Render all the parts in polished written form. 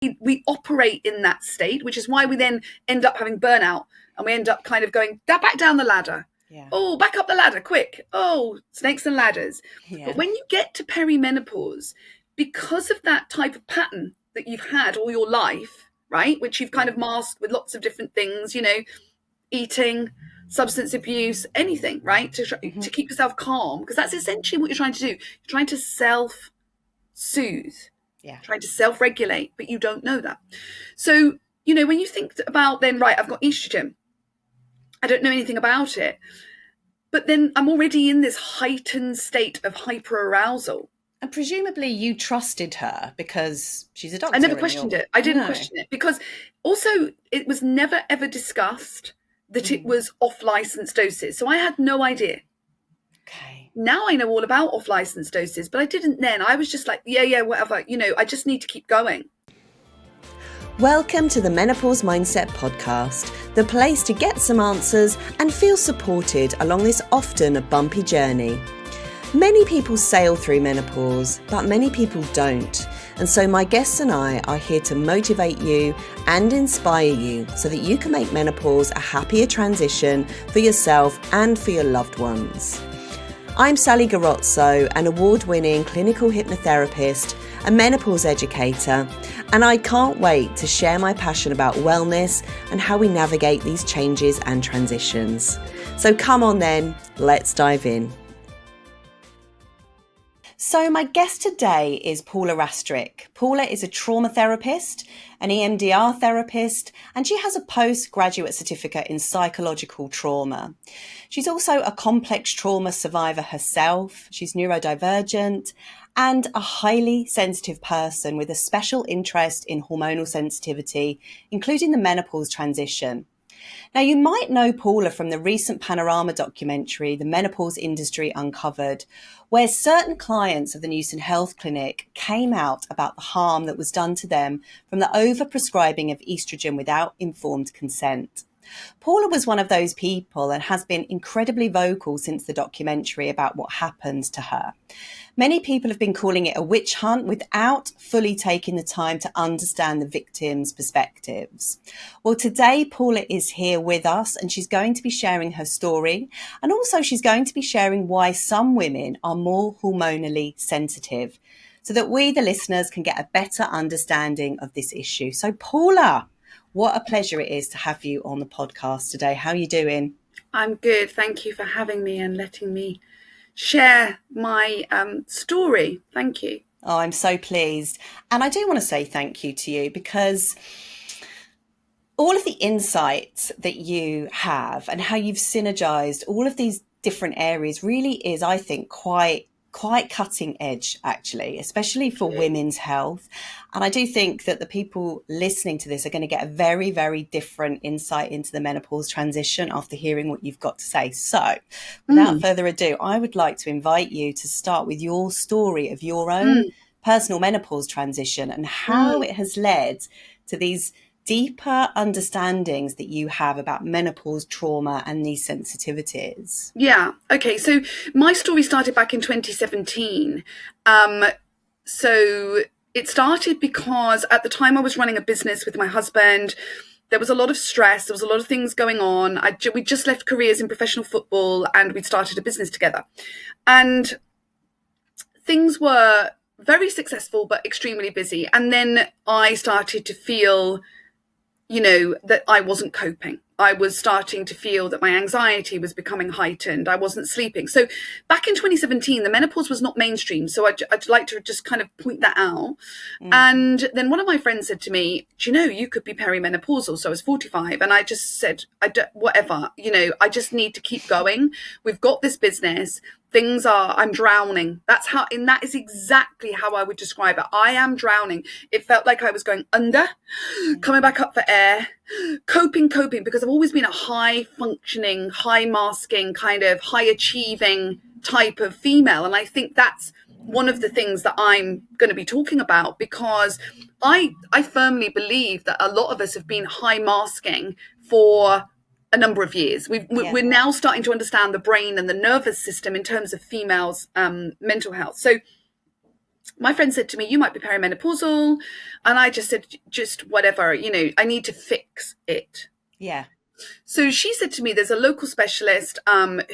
we operate in that state, which is why we then end up having burnout, and we end up kind of going back down the ladder. Yeah. Oh, back up the ladder, quick. Oh, snakes and ladders. Yeah. But when you get to perimenopause, because of that type of pattern that you've had all your life, right, which you've kind of masked with lots of different things, you know, eating, substance abuse, anything, right, to keep yourself calm, because that's essentially what you're trying to do. You're trying to self-soothe, trying to self-regulate, but you don't know that. So, you know, when you think about then, right, I've got estrogen, I don't know anything about it, but then I'm already in this heightened state of hyperarousal. And presumably you trusted her because she's a doctor. I never questioned it. I didn't question it, because also it was never ever discussed that it was off-license doses. So I had no idea. Okay. Now I know all about off-license doses, but I didn't then. I was just like, yeah, whatever. You know, I just need to keep going. Welcome to the Menopause Mindset Podcast, the place to get some answers and feel supported along this often a bumpy journey. Many people sail through menopause, but many people don't. And so my guests and I are here to motivate you and inspire you so that you can make menopause a happier transition for yourself and for your loved ones. I'm Sally Garozzo, an award-winning clinical hypnotherapist, a menopause educator, and I can't wait to share my passion about wellness and how we navigate these changes and transitions. So come on then, let's dive in. So my guest today is Paula Rastrick. Paula is a trauma therapist, an EMDR therapist, and she has a postgraduate certificate in psychological trauma. She's also a complex trauma survivor herself. She's neurodivergent and a highly sensitive person with a special interest in hormonal sensitivity, including the menopause transition. Now, you might know Paula from the recent Panorama documentary, The Menopause Industry Uncovered, where certain clients of the Newson Health Clinic came out about the harm that was done to them from the overprescribing of estrogen without informed consent. Paula was one of those people and has been incredibly vocal since the documentary about what happened to her. Many people have been calling it a witch hunt without fully taking the time to understand the victims' perspectives. Well, today Paula is here with us and she's going to be sharing her story, and also she's going to be sharing why some women are more hormonally sensitive so that we, the listeners, can get a better understanding of this issue. So Paula, what a pleasure it is to have you on the podcast today. How are you doing? I'm good. Thank you for having me and letting me share my story. Thank you. Oh, I'm so pleased. And I do want to say thank you to you because all of the insights that you have and how you've synergized all of these different areas really is, I think, quite cutting edge, actually, especially for women's health. And I do think that the people listening to this are going to get a very, very different insight into the menopause transition after hearing what you've got to say. So without further ado, I would like to invite you to start with your story of your own personal menopause transition and how it has led to these deeper understandings that you have about menopause trauma and these sensitivities. Yeah. Okay. So my story started back in 2017. So it started because at the time I was running a business with my husband. There was a lot of stress. There was a lot of things going on. We just left careers in professional football and we'd started a business together. And things were very successful, but extremely busy. And then I started to feel, you know, that I wasn't coping. I was starting to feel that my anxiety was becoming heightened. I wasn't sleeping. So back in 2017, the menopause was not mainstream. So I'd like to just kind of point that out. And then one of my friends said to me, do you know, you could be perimenopausal. So I was 45. And I just said, whatever, you know, I just need to keep going. We've got this business. I'm drowning. And that is exactly how I would describe it. I am drowning. It felt like I was going under, coming back up for air, coping, because I've always been a high functioning, high masking, kind of high achieving type of female. And I think that's one of the things that I'm going to be talking about, because I firmly believe that a lot of us have been high masking for a number of years. We're now starting to understand the brain and the nervous system in terms of females' mental health. So my friend said to me, you might be perimenopausal. And I just said, just whatever, I need to fix it. Yeah. So she said to me, there's a local specialist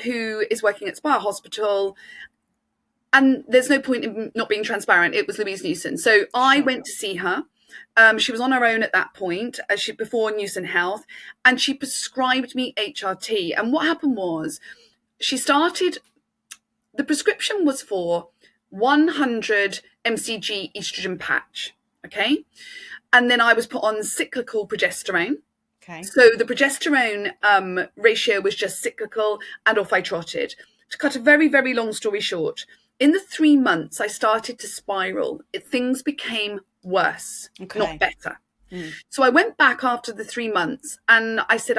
who is working at Spa Hospital. And there's no point in not being transparent. It was Louise Newson. So I went to see her. She was on her own at that point, before Newson Health, and she prescribed me HRT. And what happened was, the prescription was for 100 mcg estrogen patch, okay? And then I was put on cyclical progesterone. Okay. So the progesterone ratio was just cyclical and off I trotted. To cut a very, very long story short, in the 3 months I started to spiral. Things became worse, not better. So I went back after the 3 months and I said,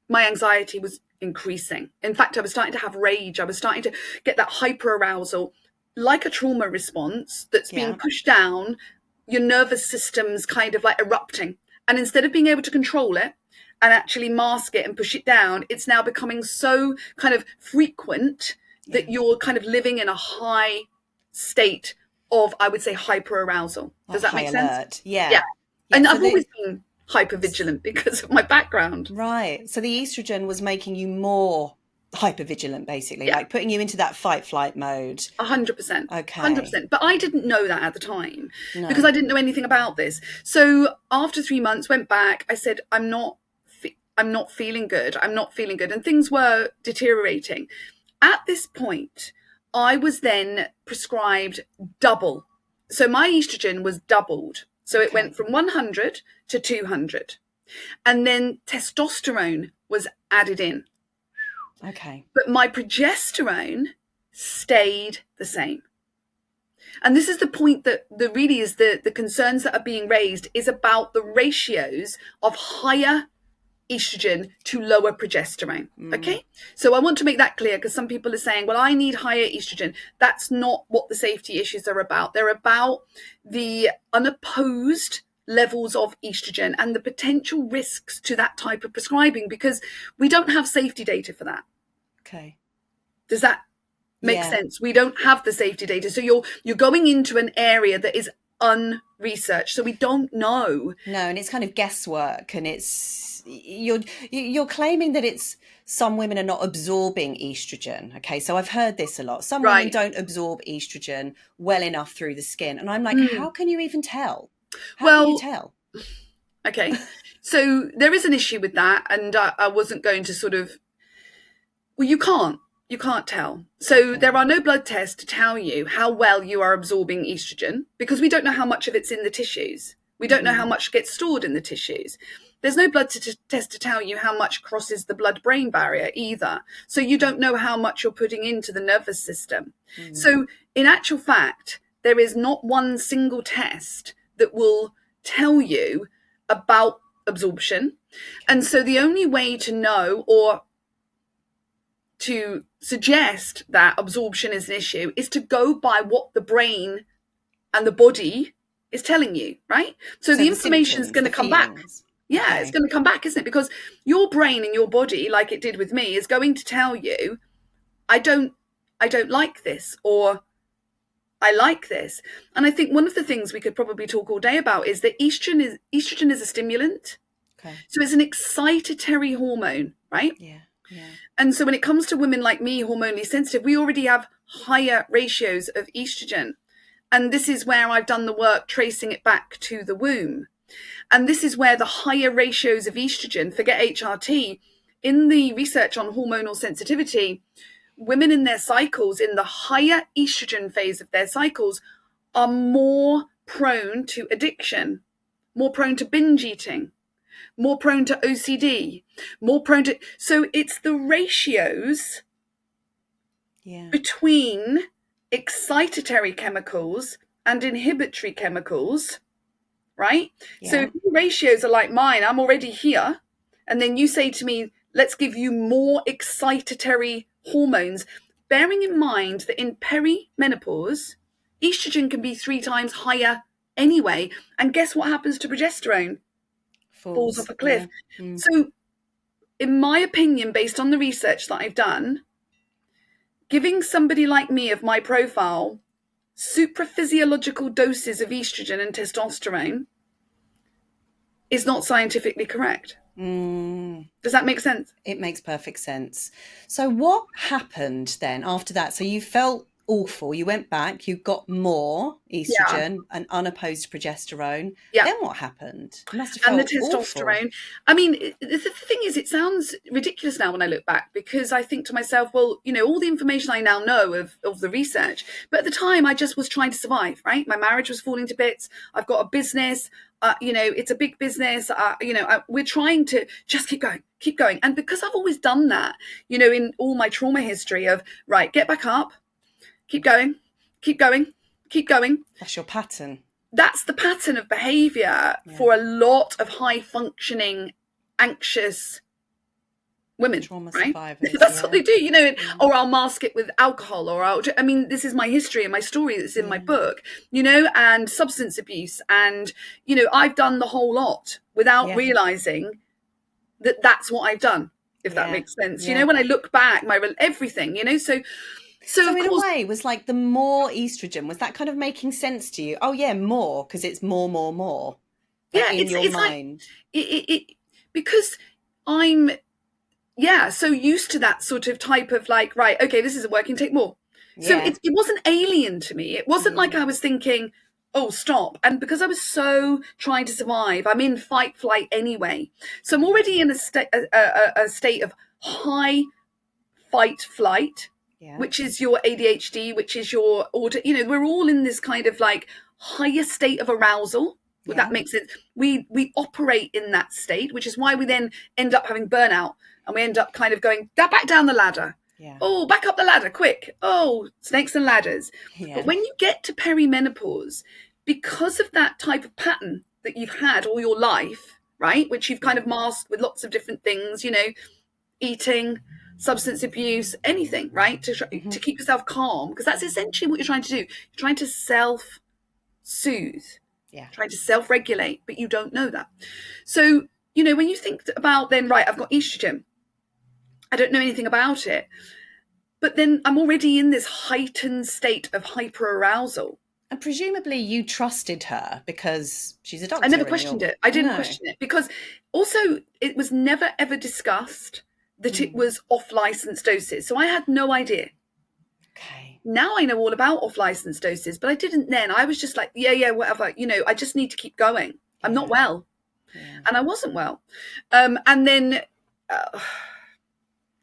my anxiety was increasing. In fact, I was starting to have rage. I was starting to get that hyperarousal, like a trauma response that's being pushed down. Your nervous system's kind of like erupting. And instead of being able to control it and actually mask it and push it down, it's now becoming so kind of frequent that you're kind of living in a high state of, I would say, hyperarousal. Does that make sense? Yeah. And I've always been hypervigilant because of my background. Right. So the estrogen was making you more hypervigilant, basically, like putting you into that fight flight mode. 100%. Okay. 100%. But I didn't know that at the time because I didn't know anything about this. So after 3 months, went back, I said, I'm not feeling good. I'm not feeling good. And things were deteriorating. At this point, I was then prescribed double. So my estrogen was doubled. So it went from 100 to 200. And then testosterone was added in. Okay. But my progesterone stayed the same. And this is the point that really is the concerns that are being raised is about the ratios of higher estrogen to lower progesterone. Okay. So I want to make that clear because some people are saying, well, I need higher estrogen. That's not what the safety issues are about. They're about the unopposed levels of estrogen and the potential risks to that type of prescribing because we don't have safety data for that. Okay. Does that make sense? We don't have the safety data. So you're going into an area that is unresearched. So we don't know. No, and it's kind of guesswork, and you're claiming that it's some women are not absorbing estrogen. Okay, so I've heard this a lot. Some women don't absorb estrogen well enough through the skin, and I'm like, how can you even tell? How can you tell? Okay, so there is an issue with that, and I wasn't going to sort of. Well, you can't tell. So there are no blood tests to tell you how well you are absorbing estrogen because we don't know how much of it's in the tissues. We don't know how much gets stored in the tissues. There's no blood test to tell you how much crosses the blood-brain barrier either. So you don't know how much you're putting into the nervous system. So in actual fact, there is not one single test that will tell you about absorption. And so the only way to know or to suggest that absorption is an issue is to go by what the brain and the body is telling you, right? So the information is going to come back. Yeah, it's going to come back, isn't it? Because your brain and your body, like it did with me, is going to tell you, I don't like this, or I like this. And I think one of the things we could probably talk all day about is that estrogen is a stimulant. Okay. So it's an excitatory hormone, right? Yeah. And so when it comes to women like me, hormonally sensitive, we already have higher ratios of estrogen. And this is where I've done the work tracing it back to the womb. And this is where the higher ratios of estrogen, forget HRT, in the research on hormonal sensitivity, women in their cycles, in the higher estrogen phase of their cycles, are more prone to addiction, more prone to binge eating, more prone to OCD, more prone to... So it's the ratios between excitatory chemicals and inhibitory chemicals, right? Yeah. So if your ratios are like mine, I'm already here. And then you say to me, let's give you more excitatory hormones, bearing in mind that in perimenopause, estrogen can be 3 times higher anyway. And guess what happens to progesterone? Falls off a cliff. Yeah. So in my opinion, based on the research that I've done, giving somebody like me of my profile supraphysiological doses of estrogen and testosterone is not scientifically correct. Does that make sense? It makes perfect sense. So what happened then after that? So you felt awful. You went back, you got more estrogen and unopposed progesterone. Yeah. Then what happened? You must have felt and the testosterone. awful. I mean, the thing is, it sounds ridiculous now when I look back, because I think to myself, well, all the information I now know of the research, but at the time I just was trying to survive, right? My marriage was falling to bits. I've got a business, it's a big business. We're trying to just keep going. And because I've always done that, in all my trauma history of, right, get back up, keep going. That's your pattern. That's the pattern of behavior for a lot of high functioning, anxious women, trauma right? survivors. That's what they do, or I'll mask it with alcohol, this is my history and my story that's in my book, and substance abuse. And, I've done the whole lot without realizing that that's what I've done, if that makes sense. When I look back, everything, So in a way, was like the more estrogen, was that kind of making sense to you? Oh yeah, more, because it's more. Like in your mind. Like, because I'm so used to that sort of type of like, right, okay, this isn't working, take more. So it wasn't alien to me. It wasn't like I was thinking, oh, stop. And because I was so trying to survive, I'm in fight flight anyway. So I'm already in a state of high fight flight. Which is your ADHD, which is your order. We're all in this kind of like higher state of arousal. Would that make sense? We operate in that state, which is why we then end up having burnout, and we end up kind of going back down the ladder. Oh, back up the ladder, quick. Oh, snakes and ladders. But when you get to perimenopause, because of that type of pattern that you've had all your life, right, which you've kind of masked with lots of different things, eating, substance abuse, anything, right, to keep yourself calm, because that's essentially what you're trying to do. You're trying to self-soothe, trying to self-regulate, but you don't know that. So, when you think about then, right, I've got estrogen, I don't know anything about it, but then I'm already in this heightened state of hyperarousal. And presumably you trusted her because she's a doctor. I never questioned it. I didn't question it, because also it was never ever discussed that it was off-license doses. So I had no idea. Okay. Now I know all about off-license doses, but I didn't then. I was just like, whatever. I just need to keep going. I'm not well. And I wasn't well. And then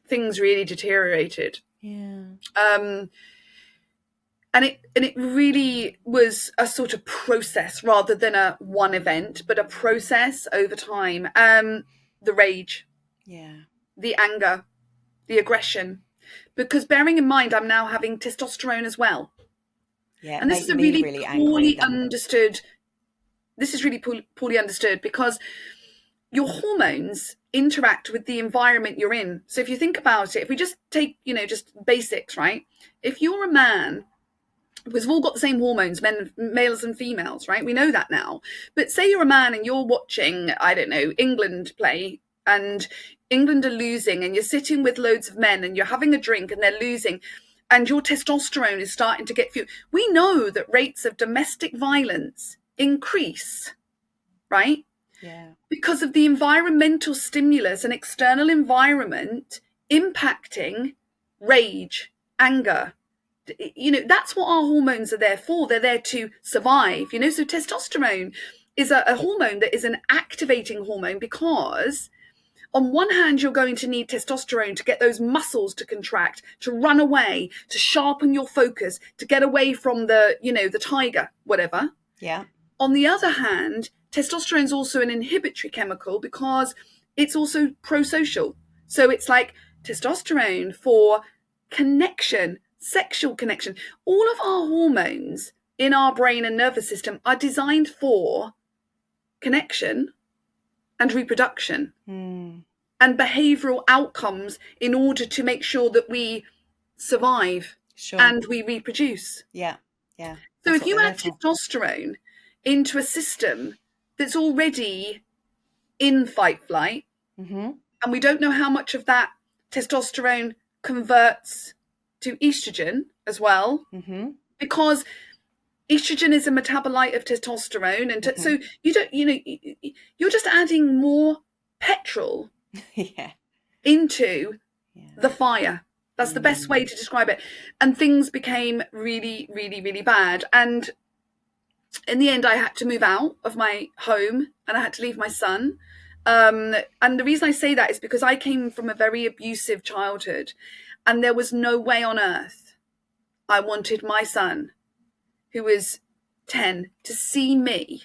things really deteriorated. And it really was a sort of process rather than a one event, but a process over time. The rage. The anger, the aggression, because bearing in mind, I'm now having testosterone as well. And this is a really poorly understood. This is really poorly understood, because your hormones interact with the environment you're in. So if you think about it, if we just take, just basics, right? If you're a man, because we've all got the same hormones, males and females, right? We know that now. But say you're a man and you're watching, I don't know, England play, and England are losing, and you're sitting with loads of men and you're having a drink and they're losing, and your testosterone is starting to get few. We know that rates of domestic violence increase, right? Because of the environmental stimulus and external environment impacting rage, anger. That's what our hormones are there for. They're there to survive, so testosterone is a hormone that is an activating hormone, because on one hand, you're going to need testosterone to get those muscles to contract, to run away, to sharpen your focus, to get away from the tiger, whatever. On the other hand, testosterone is also an inhibitory chemical, because it's also pro-social. So it's like testosterone for connection, sexual connection. All of our hormones in our brain and nervous system are designed for connection and reproduction and behavioral outcomes in order to make sure that we survive and we reproduce. So if you add testosterone into a system that's already in fight flight, and we don't know how much of that testosterone converts to estrogen as well, because estrogen is a metabolite of testosterone, and so you don't, you're just adding more petrol into the fire. That's the best way to describe it. And things became really, really, really bad. And in the end, I had to move out of my home and I had to leave my son. And the reason I say that is because I came from a very abusive childhood, and there was no way on earth I wanted my son, who was 10, to see me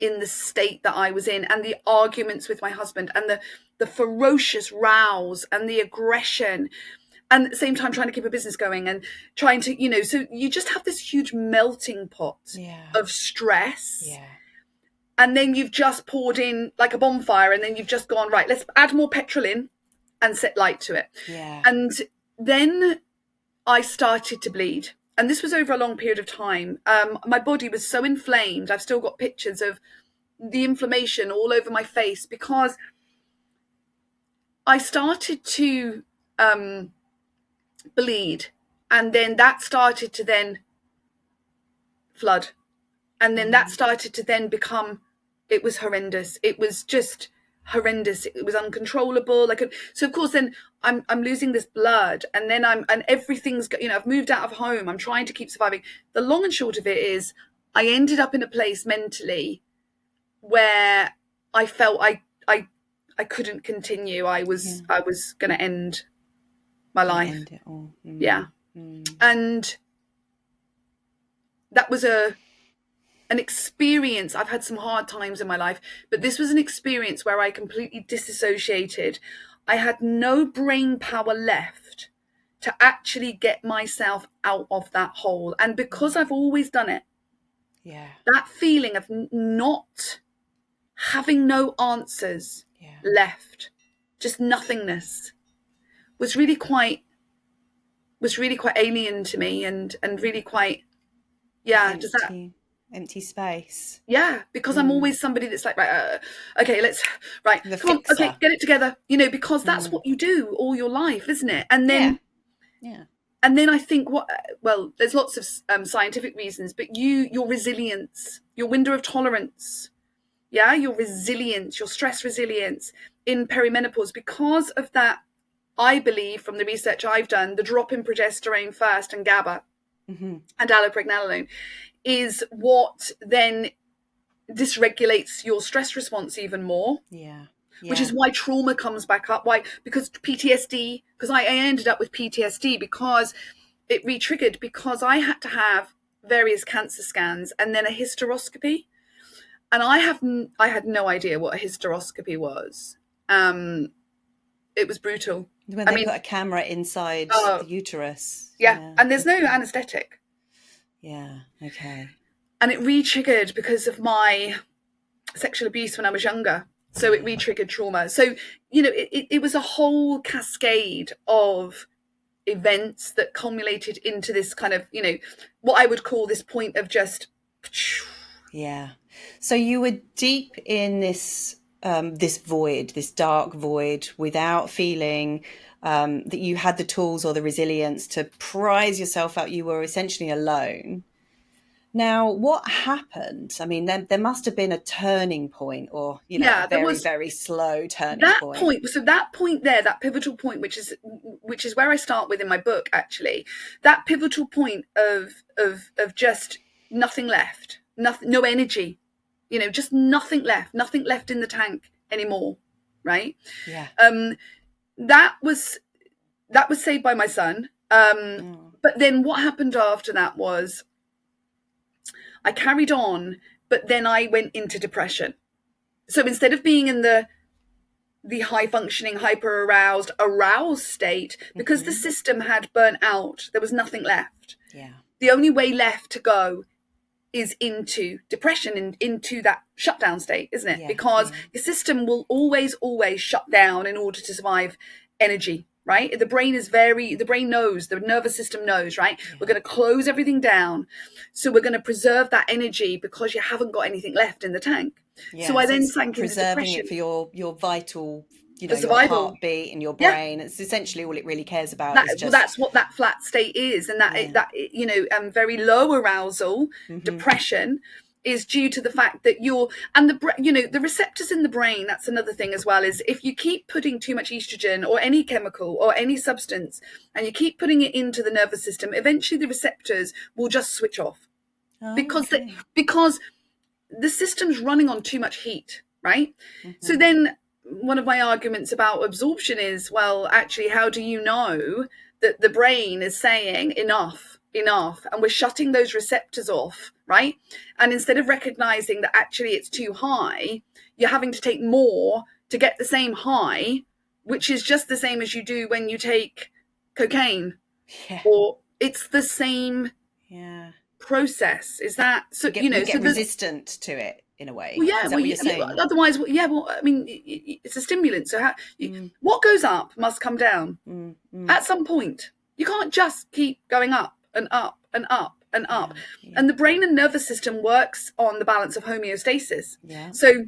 in the state that I was in, and the arguments with my husband, and the ferocious rows and the aggression, and at the same time trying to keep a business going and trying to, so you just have this huge melting pot of stress. And then you've just poured in like a bonfire, and then you've just gone, right, let's add more petrol in and set light to it. And then I started to bleed. And this was over a long period of time. My body was so inflamed. I've still got pictures of the inflammation all over my face, because I started to bleed. And then that started to then flood. And then that started to then become, it was horrendous. It was just horrendous. It was uncontrollable. So of course then I'm losing this blood, and then and everything's, I've moved out of home. I'm trying to keep surviving. The long and short of it is I ended up in a place mentally where I felt I couldn't continue. I was going to end my life. End it all. And that was an experience. I've had some hard times in my life, but this was an experience where I completely disassociated. I had no brain power left to actually get myself out of that hole. And because I've always done it, that feeling of not having no answers left, just nothingness, was really quite alien to me, and really quite, empty space. Because I'm always somebody that's like, right, okay, come on, okay, get it together, because that's what you do all your life, isn't it? And then and then I think there's lots of scientific reasons, but your resilience, your window of tolerance, your resilience, your stress resilience in perimenopause, because of that, I believe from the research I've done, the drop in progesterone first and GABA and allopregnanolone is what then dysregulates your stress response even more. Which is why trauma comes back up. Why? Because PTSD, because I ended up with PTSD because it re-triggered, because I had to have various cancer scans and then a hysteroscopy. And I had no idea what a hysteroscopy was. It was brutal. When they put a camera inside the uterus. And there's no anesthetic. Okay. And it re-triggered because of my sexual abuse when I was younger. So it re-triggered trauma. So, it was a whole cascade of events that culminated into this kind of, what I would call this point of just... So you were deep in this void, this dark void, without feeling that you had the tools or the resilience to prise yourself out. You were essentially alone. Now, what happened? I mean, there must have been a turning point, or a very, very slow turning point. So that point there, that pivotal point, which is where I start with in my book, actually, that pivotal point of just nothing left, nothing, no energy, just nothing left in the tank anymore, right? That was saved by my son. But then what happened after that was I carried on, but then I went into depression. So instead of being in the high functioning, hyper aroused state, because the system had burnt out, there was nothing left. The only way left to go is into depression and into that shutdown state, isn't it? Because your system will always shut down in order to survive energy, right? The brain knows, the nervous system knows, right? We're going to close everything down. So we're going to preserve that energy because you haven't got anything left in the tank. So I then sank into depression. Preserving it for your vital for your survival. heartbeat and your Yeah. brain. It's essentially all it really cares about is just... Well, that's what that flat state is, and that very low arousal, depression, is due to the fact that the receptors in the brain. That's another thing as well, is if you keep putting too much estrogen or any chemical or any substance and you keep putting it into the nervous system, eventually the receptors will just switch off. Because the system's running on too much heat, right? So then one of my arguments about absorption is, well, actually, how do you know that the brain is saying enough, and we're shutting those receptors off, right? And instead of recognizing that actually it's too high, you're having to take more to get the same high, which is just the same as you do when you take cocaine. Or it's the same process. Is that so? You get resistant to it in a way. Well, yeah. Is that what you're saying? Otherwise, well, I mean, it's a stimulant. So what goes up must come down at some point. You can't just keep going up and up and up and up. And the brain and nervous system works on the balance of homeostasis. So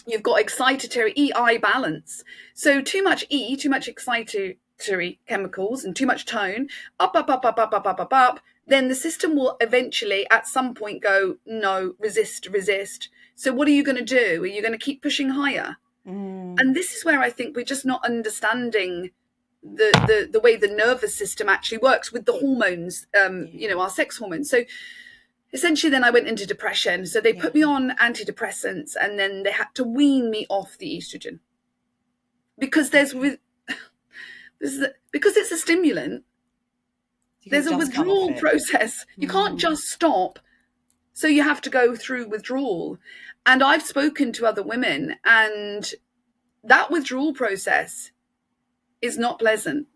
you've got excitatory EI balance. So too much excitatory chemicals and too much tone, up, then the system will eventually at some point go, no, resist. So what are you going to do? Are you going to keep pushing higher? And this is where I think we're just not understanding the way the nervous system actually works with the hormones, our sex hormones. So essentially then I went into depression. So they put me on antidepressants, and then they had to wean me off the estrogen because because it's a stimulant. There's a withdrawal process. You can't just stop. So you have to go through withdrawal. And I've spoken to other women, and that withdrawal process is not pleasant.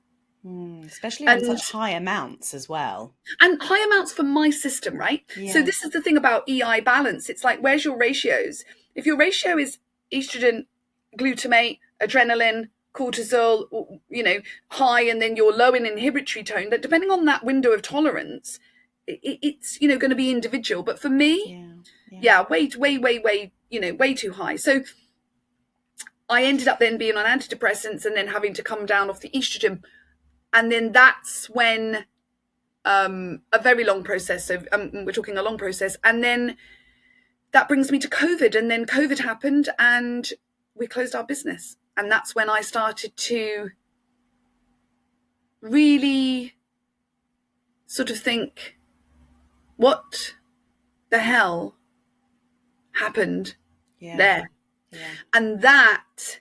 Especially on such high amounts as well. And high amounts for my system, right? So this is the thing about EI balance. It's like, where's your ratios? If your ratio is estrogen, glutamate, adrenaline, cortisol, high, and then you're low in inhibitory tone, that depending on that window of tolerance, it's going to be individual. But for me, way too high. So I ended up then being on antidepressants and then having to come down off the estrogen. And then that's when a very long process. So we're talking a long process. And then that brings me to COVID. And then COVID happened and we closed our business. And that's when I started to really sort of think, what the hell happened there? And that,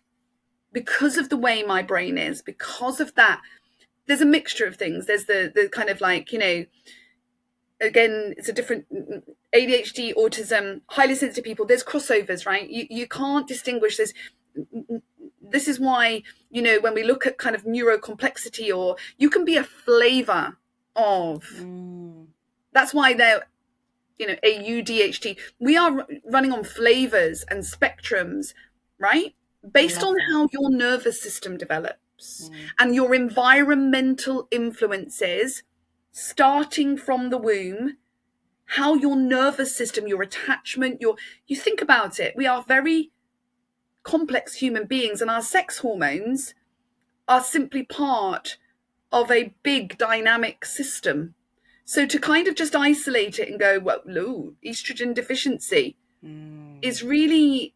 because of the way my brain is, because of that, there's a mixture of things. There's the kind of like, again, it's a different ADHD, autism, highly sensitive people. There's crossovers, right? You can't distinguish this is why, when we look at kind of neurocomplexity, or you can be a flavor of, that's why they're, AUDHD. We are running on flavors and spectrums, right? Based on how your nervous system develops and your environmental influences, starting from the womb, how your nervous system, your attachment, you think about it. We are very complex human beings, and our sex hormones are simply part of a big dynamic system. So to kind of just isolate it and go, well, no, estrogen deficiency is really,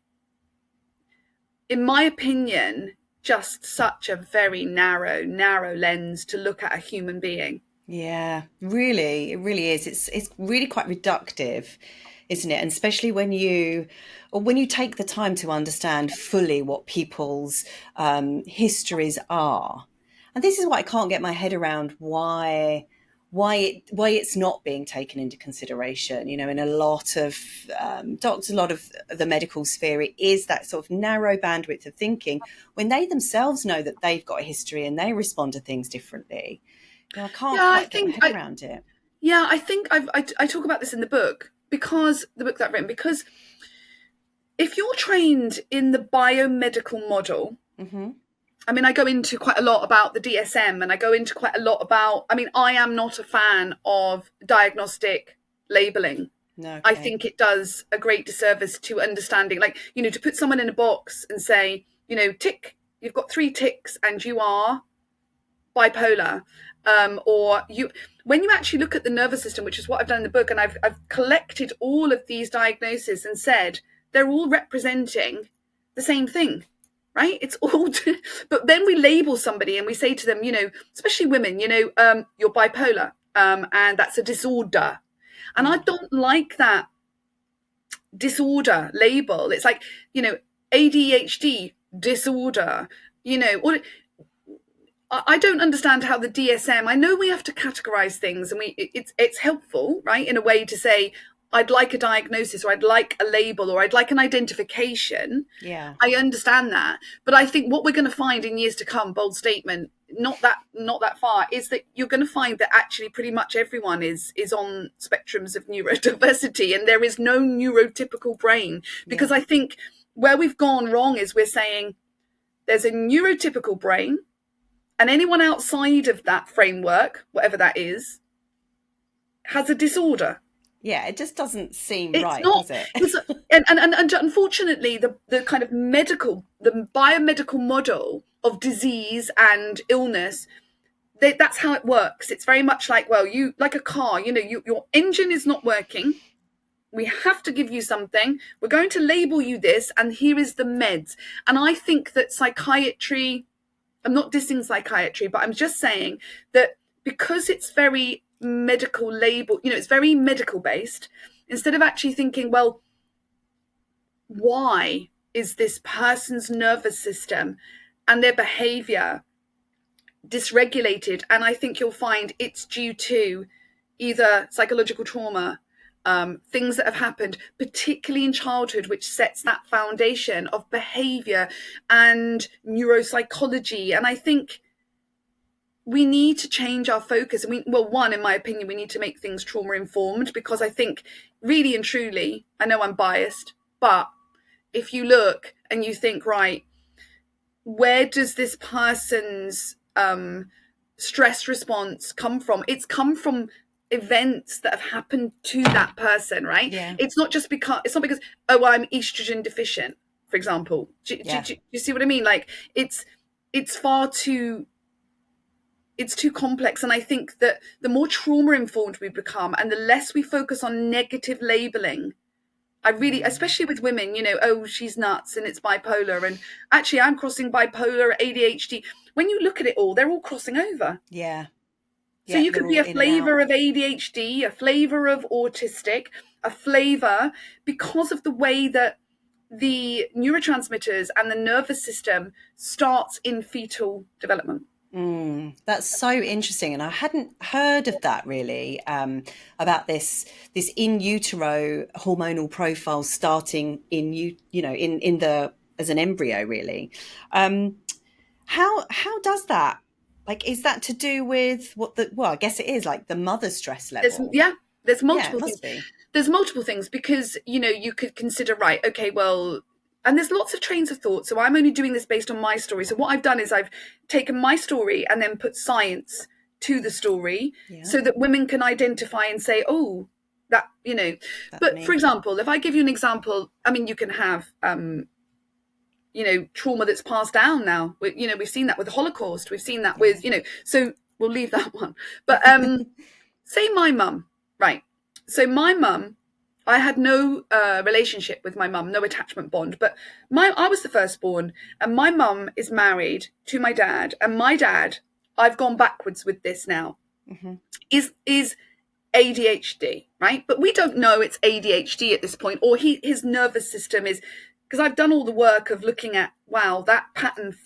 in my opinion, just such a very narrow lens to look at a human being. Yeah, really, it really is. It's really quite reductive, isn't it? And especially when you take the time to understand fully what people's histories are. And this is what I can't get my head around, why it's not being taken into consideration. In a lot of doctors, a lot of the medical sphere, it is that sort of narrow bandwidth of thinking when they themselves know that they've got a history and they respond to things differently. I can't quite get my head around it. Yeah, I think I talk about this in the book, because the book that I've written, because if you're trained in the biomedical model, I mean, I go into quite a lot about the DSM, and I go into quite a lot about, I am not a fan of diagnostic labeling. No, okay. I think it does a great disservice to understanding, to put someone in a box and say, tick you've got 3 tics and you are bipolar, or when you actually look at the nervous system, which is what I've done in the book, and I've collected all of these diagnoses and said they're all representing the same thing, right? It's all but then we label somebody and we say to them, especially women, you're bipolar, and that's a disorder. And I don't like that disorder label. It's like, ADHD disorder, or I don't understand how the DSM, I know we have to categorize things, and it's helpful, right, in a way to say, I'd like a diagnosis, or I'd like a label, or I'd like an identification. Yeah. I understand that. But I think what we're going to find in years to come, bold statement, not that far, is that you're going to find that actually pretty much everyone is on spectrums of neurodiversity, and there is no neurotypical brain. Because I think where we've gone wrong is we're saying there's a neurotypical brain, and anyone outside of that framework, whatever that is, has a disorder. Yeah, it just doesn't seem right, not, does it? And unfortunately, the kind of the biomedical model of disease and illness, that's how it works. It's very much like, like a car, your engine is not working. We have to give you something. We're going to label you this, and here is the meds. And I think that psychiatry, I'm not dissing psychiatry, but I'm just saying that because it's very medical label, it's very medical based, instead of actually thinking, well, why is this person's nervous system and their behavior dysregulated? And I think you'll find it's due to either psychological trauma, things that have happened, particularly in childhood, which sets that foundation of behavior and neuropsychology. And I think we need to change our focus. One, in my opinion, we need to make things trauma informed, because I think really and truly, I know I'm biased, but if you look and you think, right, where does this person's stress response come from? It's come from events that have happened to that person, right? Yeah. It's not because, oh, I'm estrogen deficient, for example. Do you see what I mean? Like it's too complex. And I think that the more trauma informed we become, and the less we focus on negative labeling, especially with women, oh, she's nuts and it's bipolar, and actually I'm crossing bipolar, ADHD. When you look at it all, they're all crossing over. Yeah. So you could be a flavor of ADHD, a flavor of autistic, a flavor, because of the way that the neurotransmitters and the nervous system starts in fetal development. That's so interesting, and I hadn't heard of that really, about this in utero hormonal profile starting as an embryo, really. How does that? Like, is that to do with I guess it is, like the mother's stress level? There's multiple things. There's multiple things, because, you could consider, right, okay, well, and there's lots of trains of thought. So I'm only doing this based on my story. So what I've done is I've taken my story and then put science to the story, so that women can identify and say, oh, that, but for example, if I give you an example, I mean, you can have, trauma that's passed down now. We've seen that with the Holocaust. We've seen that with, so we'll leave that one. But say my mum, right? So my mum, I had no relationship with my mum, no attachment bond. But I was the firstborn, and my mum is married to my dad. And my dad, I've gone backwards with this now, is ADHD, right? But we don't know it's ADHD at this point, or his nervous system is, because I've done all the work of looking at, wow, that pattern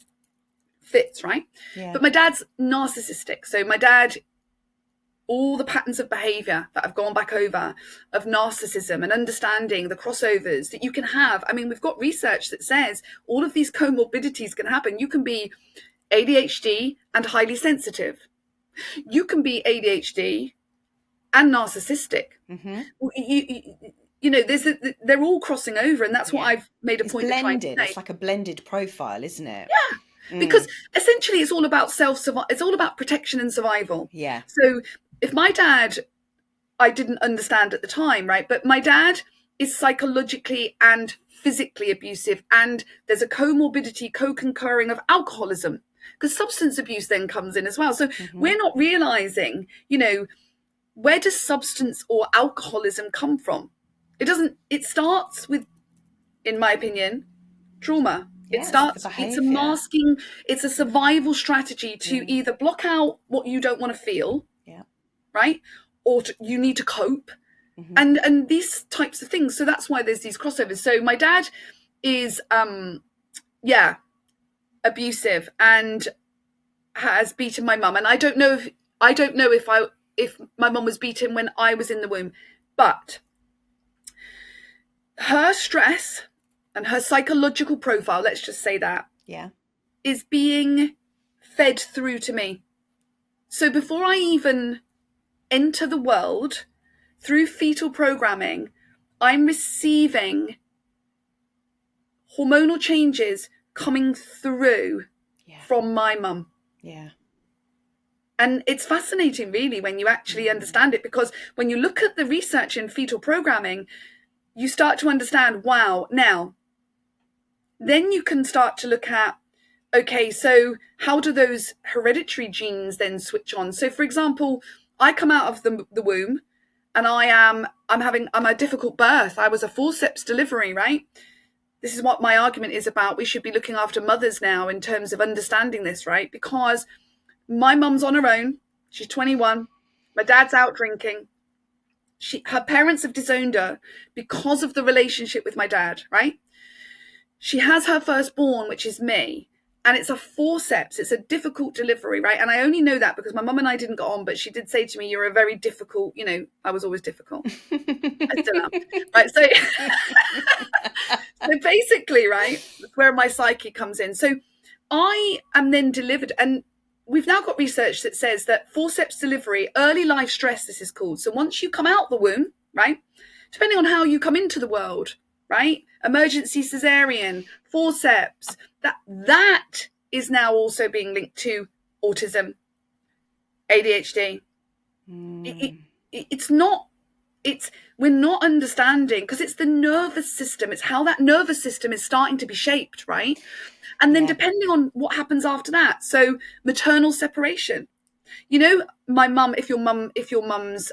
fits, right? Yeah. But my dad's narcissistic. So my dad, all the patterns of behavior that I've gone back over of narcissism and understanding the crossovers that you can have. I mean, we've got research that says all of these comorbidities can happen. You can be ADHD and highly sensitive. You can be ADHD and narcissistic. They're all crossing over, and that's what I've made a point of trying to say. It's like a blended profile, isn't it? Yeah, because essentially it's all about it's all about protection and survival. Yeah. So if my dad, I didn't understand at the time, right? But my dad is psychologically and physically abusive, and there's a comorbidity, co-concurring of alcoholism, because substance abuse then comes in as well. So we're not realizing, where does substance or alcoholism come from? It starts with, in my opinion, trauma. Yes, it's a masking, it's a survival strategy to either block out what you don't want to feel, right? Or you need to cope, and these types of things. So that's why there's these crossovers. So my dad is, abusive and has beaten my mum. And I don't know if my mum was beaten when I was in the womb, but her stress and her psychological profile, let's just say that, is being fed through to me. So before I even enter the world, through fetal programming, I'm receiving hormonal changes coming through from my mum. Yeah. And it's fascinating, really, when you actually understand it, because when you look at the research in fetal programming, you start to understand, wow, now, then you can start to look at, okay, so how do those hereditary genes then switch on? So, for example, I come out of the womb and I'm a difficult birth. I was a forceps delivery, right? This is what my argument is about. We should be looking after mothers now in terms of understanding this, right? Because my mum's on her own. She's 21. My dad's out drinking. Her parents have disowned her because of the relationship with my dad, right? She has her firstborn, which is me, and it's a forceps. It's a difficult delivery, right? And I only know that because my mum and I didn't get on, but she did say to me, you're a very difficult, I was always difficult. I still am. Right, so basically, right, that's where my psyche comes in. So I am then delivered, and we've now got research that says that forceps delivery, early life stress, this is called. So once you come out the womb, right, depending on how you come into the world, right, emergency cesarean, forceps, that is now also being linked to autism, ADHD. We're not understanding, because it's the nervous system. It's how that nervous system is starting to be shaped, right? And then depending on what happens after that. So maternal separation, my mum, if your mum's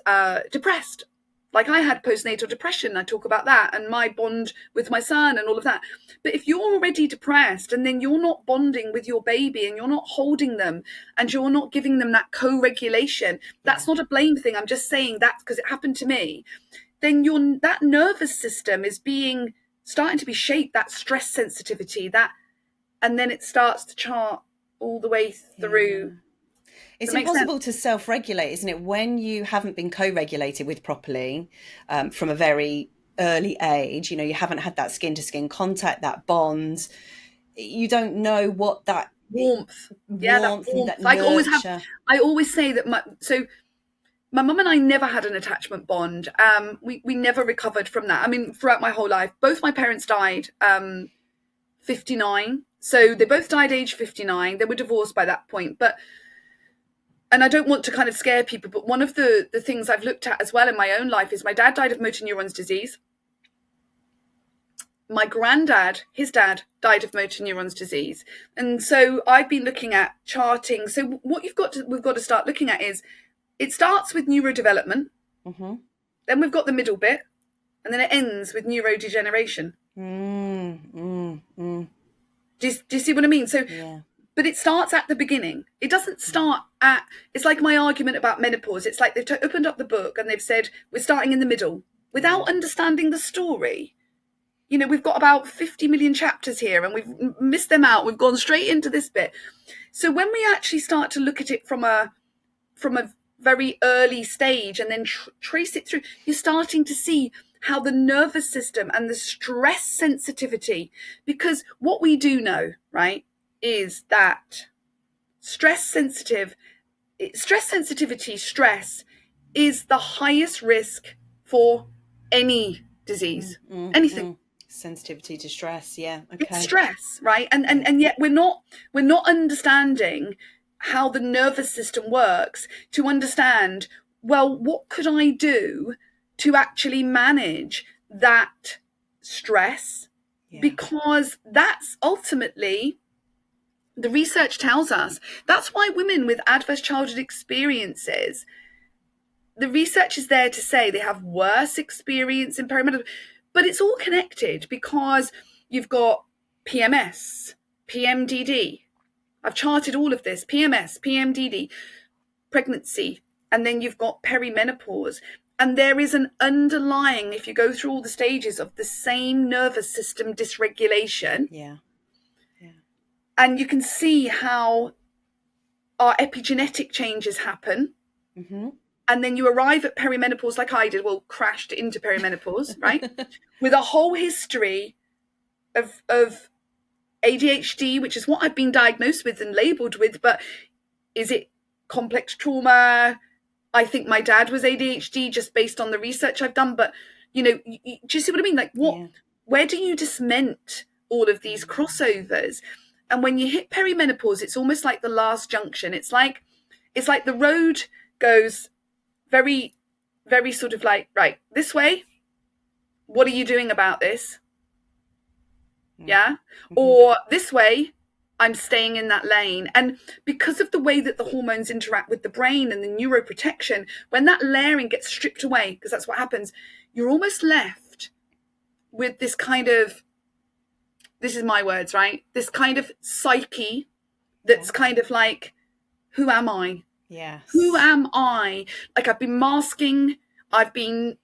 depressed, like I had postnatal depression, I talk about that, and my bond with my son and all of that. But if you're already depressed and then you're not bonding with your baby and you're not holding them and you're not giving them that co-regulation, that's not a blame thing. I'm just saying that because it happened to me. Then that nervous system is starting to be shaped, that stress sensitivity, and then it starts to chart all the way through. It's impossible to self-regulate, isn't it? When you haven't been co-regulated with properly from a very early age, you haven't had that skin-to-skin contact, that bond. You don't know what that warmth. That warmth. I always say that my mum and I never had an attachment bond. We never recovered from that. I mean, throughout my whole life, both my parents died 59. So they both died age 59. They were divorced by that point. And I don't want to kind of scare people, but one of the things I've looked at as well in my own life is my dad died of motor neurons disease. My granddad, his dad, died of motor neurons disease. And so I've been looking at charting. So what we've got to start looking at is, it starts with neurodevelopment. Then we've got the middle bit, and then it ends with neurodegeneration. Do you see what I mean? So, but it starts at the beginning. It doesn't start it's like my argument about menopause. It's like they've opened up the book and they've said, we're starting in the middle without understanding the story. We've got about 50 million chapters here and we've missed them out. We've gone straight into this bit. So when we actually start to look at it from a very early stage and then trace it through, you're starting to see how the nervous system and the stress sensitivity, because what we do know, right, is that stress is the highest risk for any disease, anything. Sensitivity to stress, okay. It's stress, right? And yet we're not understanding how the nervous system works to understand, well, what could I do to actually manage that stress because that's ultimately, the research tells us, that's why women with adverse childhood experiences, the research is there to say they have worse experience in perimenopause, but it's all connected because you've got PMS, PMDD. I've charted all of this: PMS, PMDD, pregnancy, and then you've got perimenopause. And there is an underlying, if you go through all the stages of the same nervous system dysregulation. Yeah. And you can see how our epigenetic changes happen. Mm-hmm. And then you arrive at perimenopause like I did, well, crashed into perimenopause, right? With a whole history of ADHD, which is what I've been diagnosed with and labelled with, but is it complex trauma? I think my dad was ADHD just based on the research I've done, but, do you see what I mean? Like, where do you disment all of these crossovers? And when you hit perimenopause, it's almost like the last junction. It's like the road goes very, very sort of like, right, this way. What are you doing about this? Yeah. Mm-hmm. Or this way, I'm staying in that lane. And because of the way that the hormones interact with the brain and the neuroprotection, when that layering gets stripped away, because that's what happens, you're almost left with this kind of, this is my words, right? This kind of psyche that's kind of like, who am I? Yes. Who am I? Like, I've been masking, I've been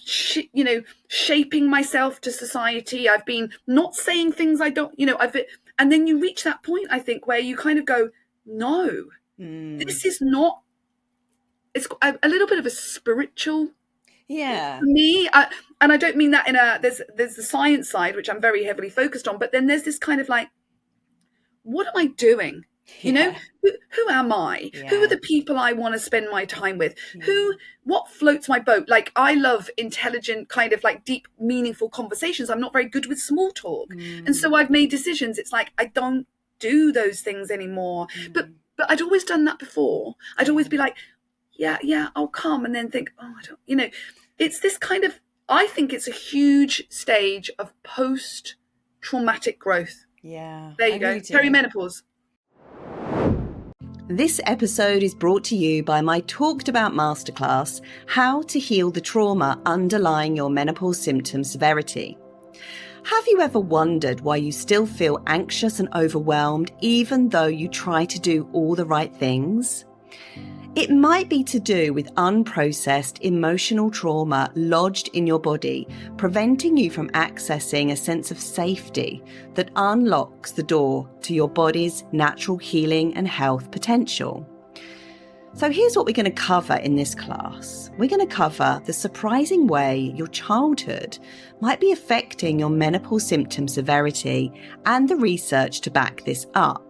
shaping myself to society. I've been not saying things I don't, and then you reach that point, I think, where you kind of go, no, this is not, it's a little bit of a spiritual, for me. And I don't mean that there's the science side, which I'm very heavily focused on, but then there's this kind of like, what am I doing? Who am I? Yeah. Who are the people I want to spend my time with? What floats my boat? Like, I love intelligent, kind of like deep, meaningful conversations. I'm not very good with small talk. And so I've made decisions. It's like, I don't do those things anymore. But I'd always done that before. I'd always be like, yeah, I'll come. And then think, I don't, it's this kind of, I think it's a huge stage of post-traumatic growth. Yeah. There you go. Perimenopause. This episode is brought to you by my talked about masterclass, How to Heal the Trauma Underlying Your Menopause Symptom Severity. Have you ever wondered why you still feel anxious and overwhelmed even though you try to do all the right things? It might be to do with unprocessed emotional trauma lodged in your body, preventing you from accessing a sense of safety that unlocks the door to your body's natural healing and health potential. So here's what we're going to cover in this class. We're going to cover the surprising way your childhood might be affecting your menopause symptom severity and the research to back this up.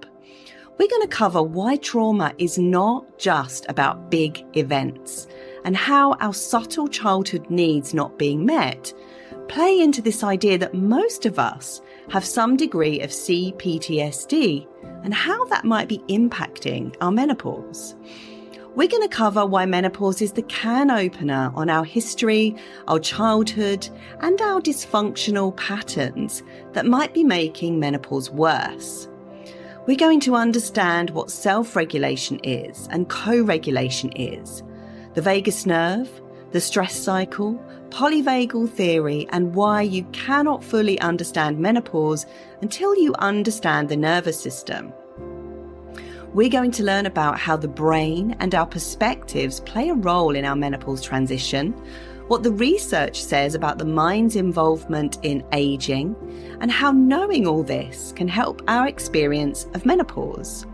We're going to cover why trauma is not just about big events and how our subtle childhood needs not being met play into this idea that most of us have some degree of CPTSD and how that might be impacting our menopause. We're going to cover why menopause is the can opener on our history, our childhood, and our dysfunctional patterns that might be making menopause worse. We're going to understand what self-regulation is and co-regulation is, the vagus nerve, the stress cycle, polyvagal theory, and why you cannot fully understand menopause until you understand the nervous system. We're going to learn about how the brain and our perspectives play a role in our menopause transition, what the research says about the mind's involvement in aging, and how knowing all this can help our experience of menopause.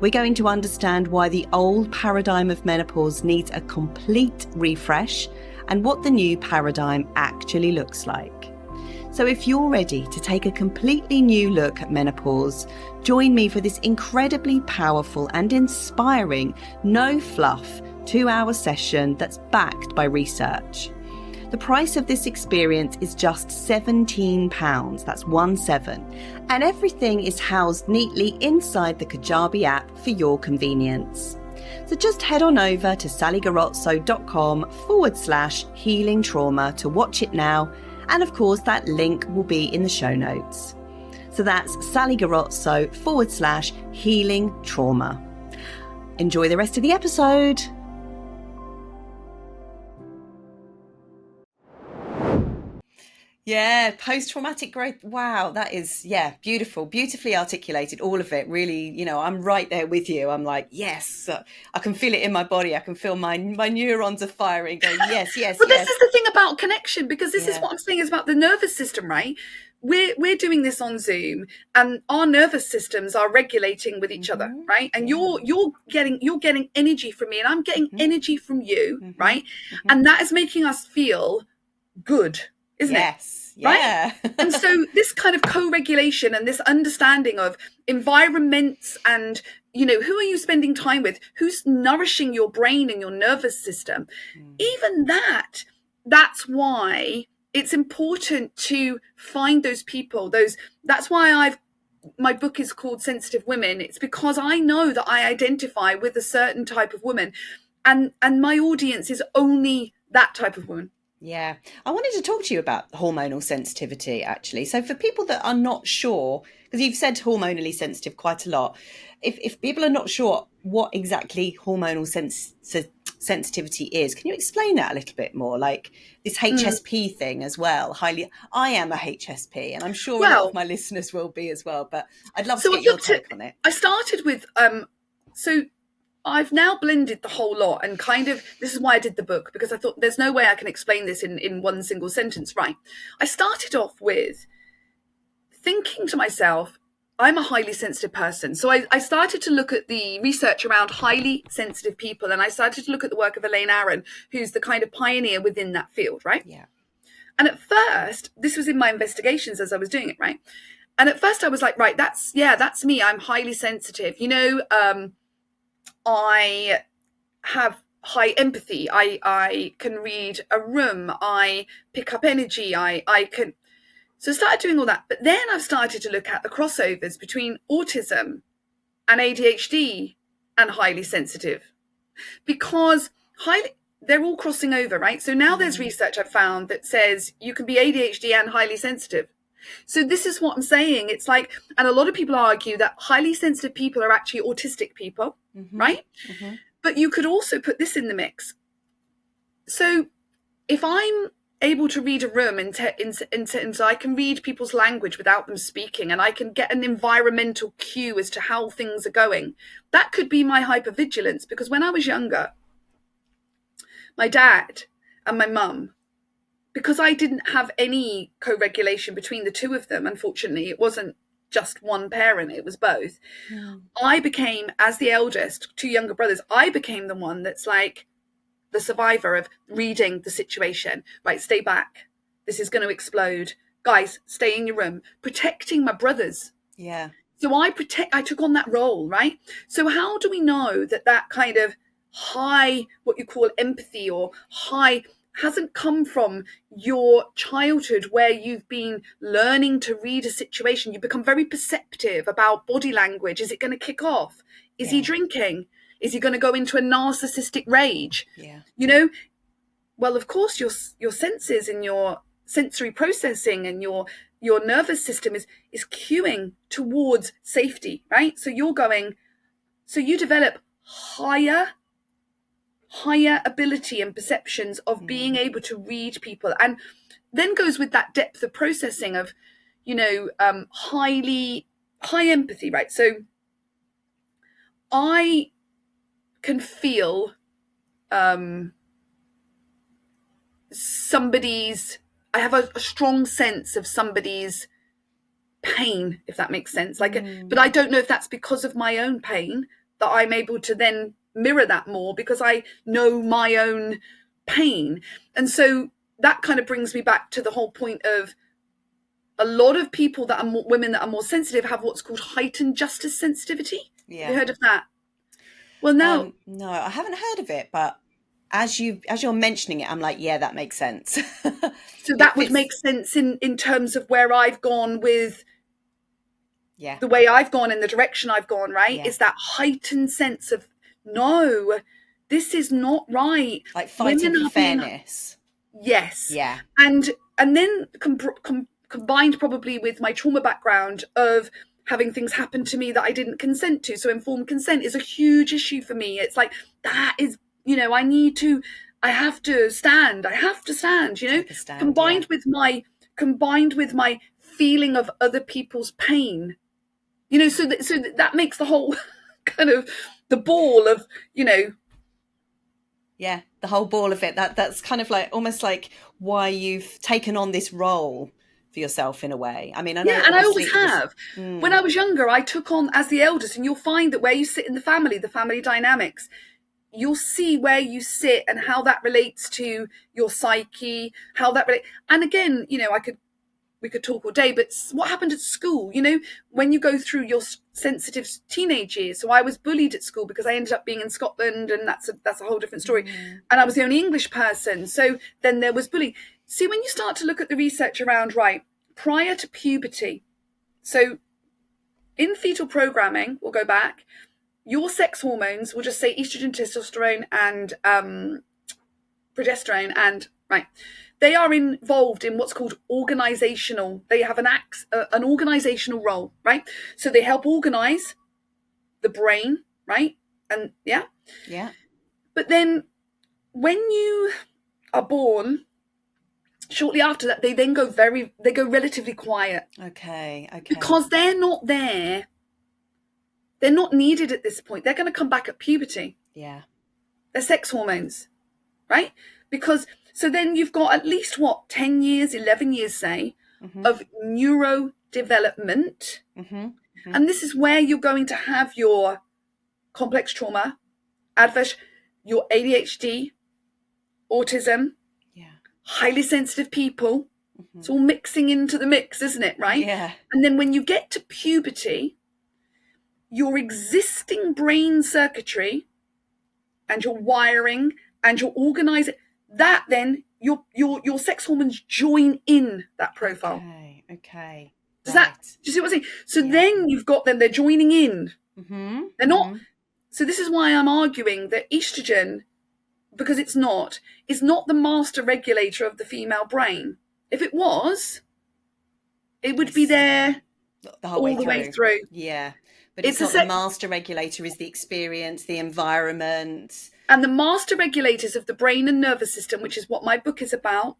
We're going to understand why the old paradigm of menopause needs a complete refresh and what the new paradigm actually looks like. So if you're ready to take a completely new look at menopause, join me for this incredibly powerful and inspiring, no fluff, 2-hour session that's backed by research. The price of this experience is just £17, that's 17, and everything is housed neatly inside the Kajabi app for your convenience. So just head on over to sallygarazzo.com/healing trauma to watch it now And of course, that link will be in the show notes. So that's sallygarozzo.com/healing trauma. Enjoy the rest of the episode. Yeah, post-traumatic growth. Wow, that is, beautiful, beautifully articulated, all of it. Really, I'm right there with you. I'm like, yes, I can feel it in my body. I can feel my neurons are firing, going, yes, yes, Well, yes. this is the thing about connection, because this is what I'm saying is about the nervous system, right? We're doing this on Zoom, and our nervous systems are regulating with each other, right? And you're getting energy from me, and I'm getting energy from you, right? And that is making us feel good, isn't it? Yes. Yeah. Right? And so this kind of co-regulation and this understanding of environments and, who are you spending time with? Who's nourishing your brain and your nervous system? Even that's why it's important to find those people, that's why my book is called Sensitive Women. It's because I know that I identify with a certain type of woman, and my audience is only that type of woman. Yeah. I wanted to talk to you about hormonal sensitivity, actually. So for people that are not sure, because you've said hormonally sensitive quite a lot, if people are not sure what exactly hormonal sensitivity is, can you explain that a little bit more? Like this HSP thing as well. I am a HSP, and I'm sure a lot of my listeners will be as well, but I'd love to get your take on it. I started with, so I've now blended the whole lot, and kind of, this is why I did the book, because I thought there's no way I can explain this in one single sentence, right? I started off with thinking to myself, I'm a highly sensitive person. So I started to look at the research around highly sensitive people, and I started to look at the work of Elaine Aron, who's the kind of pioneer within that field, right? Yeah. And at first, this was in my investigations as I was doing it, right? And at first I was like, right, that's me. I'm highly sensitive. I have high empathy. I can read a room. I pick up energy. I can. So I started doing all that. But then I've started to look at the crossovers between autism and ADHD and highly sensitive, because they're all crossing over, right? So now there's research I've found that says you can be ADHD and highly sensitive. So this is what I'm saying. It's like, and a lot of people argue that highly sensitive people are actually autistic people, right? But you could also put this in the mix. So if I'm able to read a room in terms, I can read people's language without them speaking, and I can get an environmental cue as to how things are going, that could be my hypervigilance. Because when I was younger, my dad and my mum, because I didn't have any co-regulation between the two of them, unfortunately, it wasn't just one parent, it was both. I became, as the eldest, two younger brothers, I became the one that's like the survivor of reading the situation. Right, stay back. This is going to explode. Guys, stay in your room. Protecting my brothers. Yeah. So I took on that role, right? So how do we know that kind of high, what you call empathy, or high, hasn't come from your childhood where you've been learning to read a situation? You become very perceptive about body language. Is it going to kick off? Is he drinking? Is he going to go into a narcissistic rage? Yeah. Well, of course, your senses and your sensory processing and your nervous system is cueing towards safety, right? So you develop higher ability and perceptions of being able to read people, and then goes with that depth of processing of, high empathy, right? So I can feel I have a strong sense of somebody's pain, if that makes sense. But I don't know if that's because of my own pain that I'm able to then mirror that more, because I know my own pain. And so that kind of brings me back to the whole point of a lot of people that are women that are more sensitive have what's called heightened justice sensitivity. Yeah. Have you heard of that? Well, now no, I haven't heard of it, but as you're mentioning it, I'm like, yeah, that makes sense. So that would make sense in terms of where I've gone with the way I've gone and the direction I've gone, right? Is that heightened sense of, no, this is not right. Like fighting for fairness. Yes. Yeah. And and then combined probably with my trauma background of having things happen to me that I didn't consent to. So informed consent is a huge issue for me. It's like, that is, you know, I have to stand, you know, combined with my feeling of other people's pain, you know, so that makes the whole kind of the ball of, you know. Yeah, the whole ball of it. That's kind of like almost like why you've taken on this role for yourself in a way. I mean, I know. Yeah, and I always have. When I was younger, I took on as the eldest, and you'll find that where you sit in the family dynamics, you'll see where you sit and how that relates to your psyche, and again, you know, we could talk all day, but what happened at school, you know, when you go through your sensitive teenage years. So I was bullied at school because I ended up being in Scotland, and that's a whole different story. And I was the only English person. So then there was bullying. See, when you start to look at the research around, right, prior to puberty, so in fetal programming, we'll go back, your sex hormones, we'll just say estrogen, testosterone, and progesterone, and right, they are involved in what's called organizational. They have an organizational role, right? So they help organize the brain, right? And yeah. But then when you are born, shortly after that, they go relatively quiet. Okay. Because they're not there. They're not needed at this point. They're going to come back at puberty. Yeah. They're sex hormones, right? Because so then you've got at least 10 years, 11 years, say, of neurodevelopment. And this is where you're going to have your complex trauma, your ADHD, autism, highly sensitive people. It's all mixing into the mix, isn't it? Right? Yeah. And then when you get to puberty, your existing brain circuitry and your wiring and your organizing, that then your sex hormones join in that profile. Okay. Do you see what I'm saying? So then you've got them, they're joining in. They're not. So this is why I'm arguing that estrogen, because is not the master regulator of the female brain. If it was, it would be there the whole way through. Yeah. But it's not the master regulator, is the experience, the environment. And the master regulators of the brain and nervous system, which is what my book is about,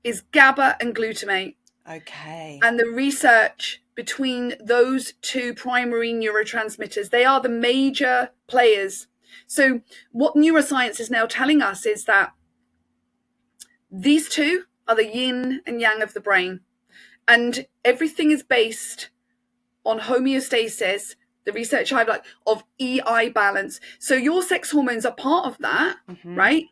is GABA and glutamate. Okay. And the research between those two primary neurotransmitters, they are the major players. So what neuroscience is now telling us is that these two are the yin and yang of the brain. And everything is based on homeostasis, the research I've of EI balance. So your sex hormones are part of that, right?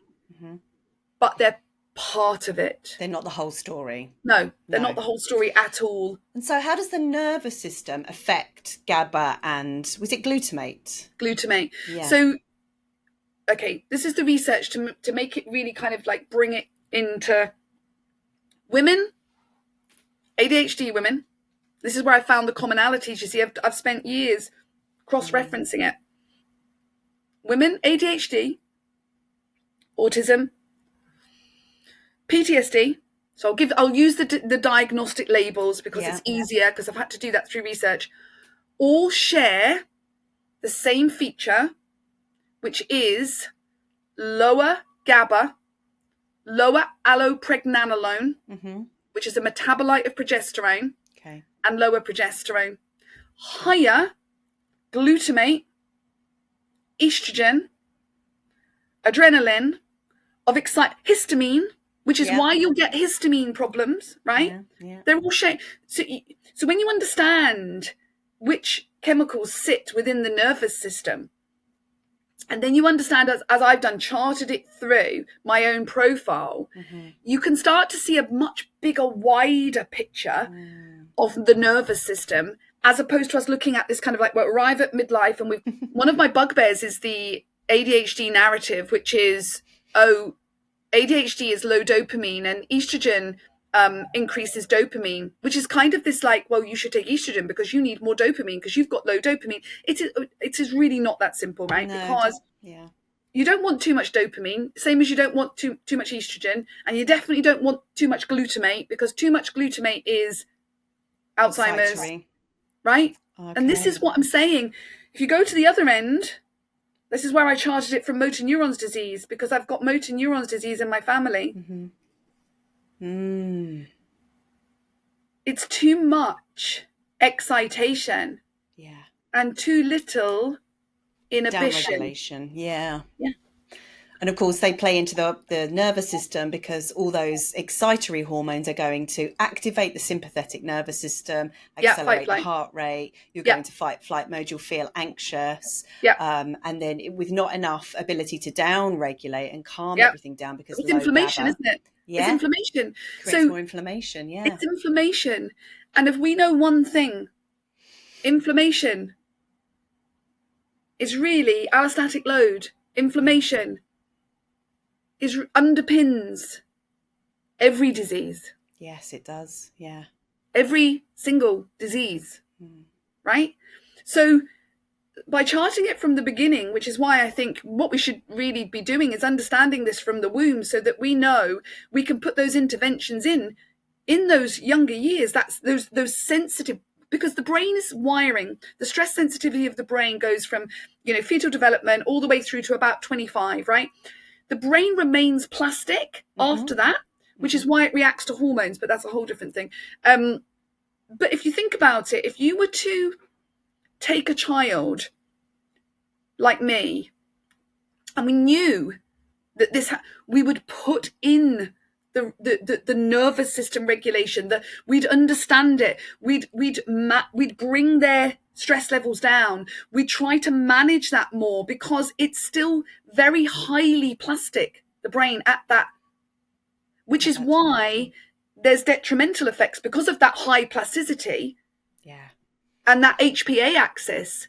But they're part of it. They're not the whole story. No, they're not the whole story at all. And so how does the nervous system affect GABA and, was it glutamate? Glutamate. Yeah. So, okay, this is the research to make it really kind of like bring it into women, ADHD women. This is where I found the commonalities. You see, I've spent years cross-referencing it. Women, ADHD, autism, PTSD. So I'll use the diagnostic labels because it's easier, because I've had to do that through research. All share the same feature, which is lower GABA, lower allopregnanolone, which is a metabolite of progesterone, and lower progesterone. Higher glutamate, estrogen, adrenaline, histamine, which is why you'll get histamine problems, right? They're all shared. So when you understand which chemicals sit within the nervous system, and then you understand, as I've done, charted it through my own profile, you can start to see a much bigger, wider picture of the nervous system, as opposed to us looking at this kind of like, we'll arrive at midlife, and one of my bugbears is the ADHD narrative, which is, ADHD is low dopamine, and estrogen increases dopamine, which is kind of this like, well, you should take estrogen because you need more dopamine because you've got low dopamine. It is really not that simple, right? No, because you don't want too much dopamine, same as you don't want too much estrogen, and you definitely don't want too much glutamate, because too much glutamate is Alzheimer's, Excitatory. right? Okay. And this is what I'm saying. If you go to the other end, this is where I charted it from motor neurons disease, because I've got motor neurons disease in my family. It's too much excitation, and too little inhibition. Downregulation, yeah. And of course, they play into the nervous system, because all those excitatory hormones are going to activate the sympathetic nervous system, accelerate the heart rate. You're going to fight flight mode. You'll feel anxious. And then with not enough ability to down regulate and calm everything down, because it's inflammation, isn't it? It's inflammation. Creates more inflammation. It's inflammation. And if we know one thing, inflammation is really allostatic load. Inflammation underpins every disease. Yes, it does. Yeah. Every single disease. Right? So by charting it from the beginning, which is why I think what we should really be doing is understanding this from the womb, so that we know we can put those interventions in those younger years. That's those sensitive, because the brain is wiring. The stress sensitivity of the brain goes from, fetal development all the way through to about 25, right? The brain remains plastic after that, which is why it reacts to hormones, but that's a whole different thing. But if you think about it, if you were to take a child like me, and we knew that we would put in the nervous system regulation, that we'd understand it, we'd bring their stress levels down, we try to manage that more, because it's still very highly plastic, the brain at that, which is why there's detrimental effects because of that high plasticity and that HPA axis.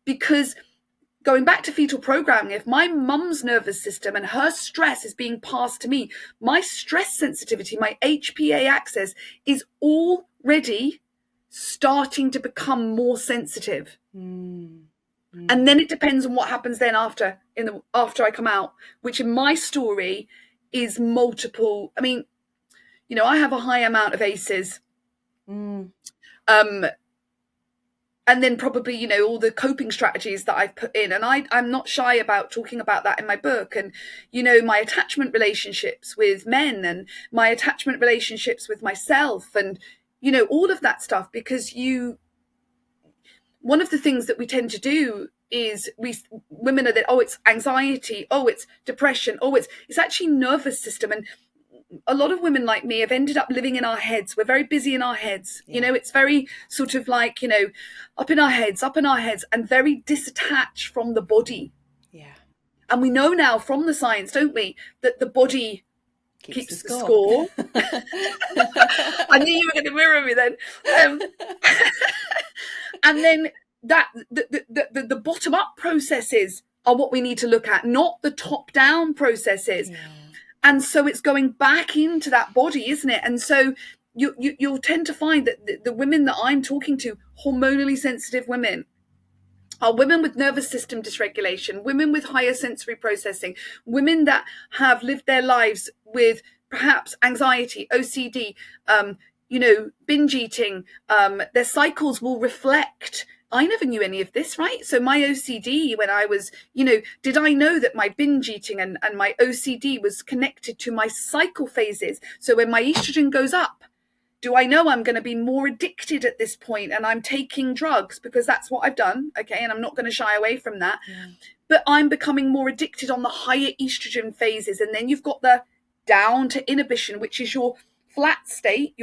Because going back to fetal programming, if my mum's nervous system and her stress is being passed to me, my stress sensitivity, my HPA axis, is already starting to become more sensitive. And then it depends on what happens then after I come out, which in my story is multiple. I mean, I have a high amount of ACEs. And then probably, all the coping strategies that I've put in. And I'm not shy about talking about that in my book. And, my attachment relationships with men, and my attachment relationships with myself, and, all of that stuff. Because one of the things that we tend to do is women are that, it's anxiety, it's depression, it's actually nervous system. And a lot of women like me have ended up living in our heads. We're very busy in our heads. It's very sort of like, up in our heads, and very disattached from the body. And we know now from the science, don't we, that the body keeps the score. I knew you were going to mirror me then. And then that the bottom up processes are what we need to look at, not the top down processes. And so it's going back into that body, isn't it? And so you'll tend to find that the women that I'm talking to, hormonally sensitive women, are women with nervous system dysregulation, women with higher sensory processing, women that have lived their lives with perhaps anxiety, OCD, binge eating. Their cycles will reflect. I never knew any of this, right? So my OCD, when I was, did I know that my binge eating and my OCD was connected to my cycle phases? So when my estrogen goes up, do I know I'm going to be more addicted at this point, and I'm taking drugs because that's what I've done, okay? And I'm not going to shy away from that. But I'm becoming more addicted on the higher estrogen phases. And then you've got the down to inhibition, which is your flat state,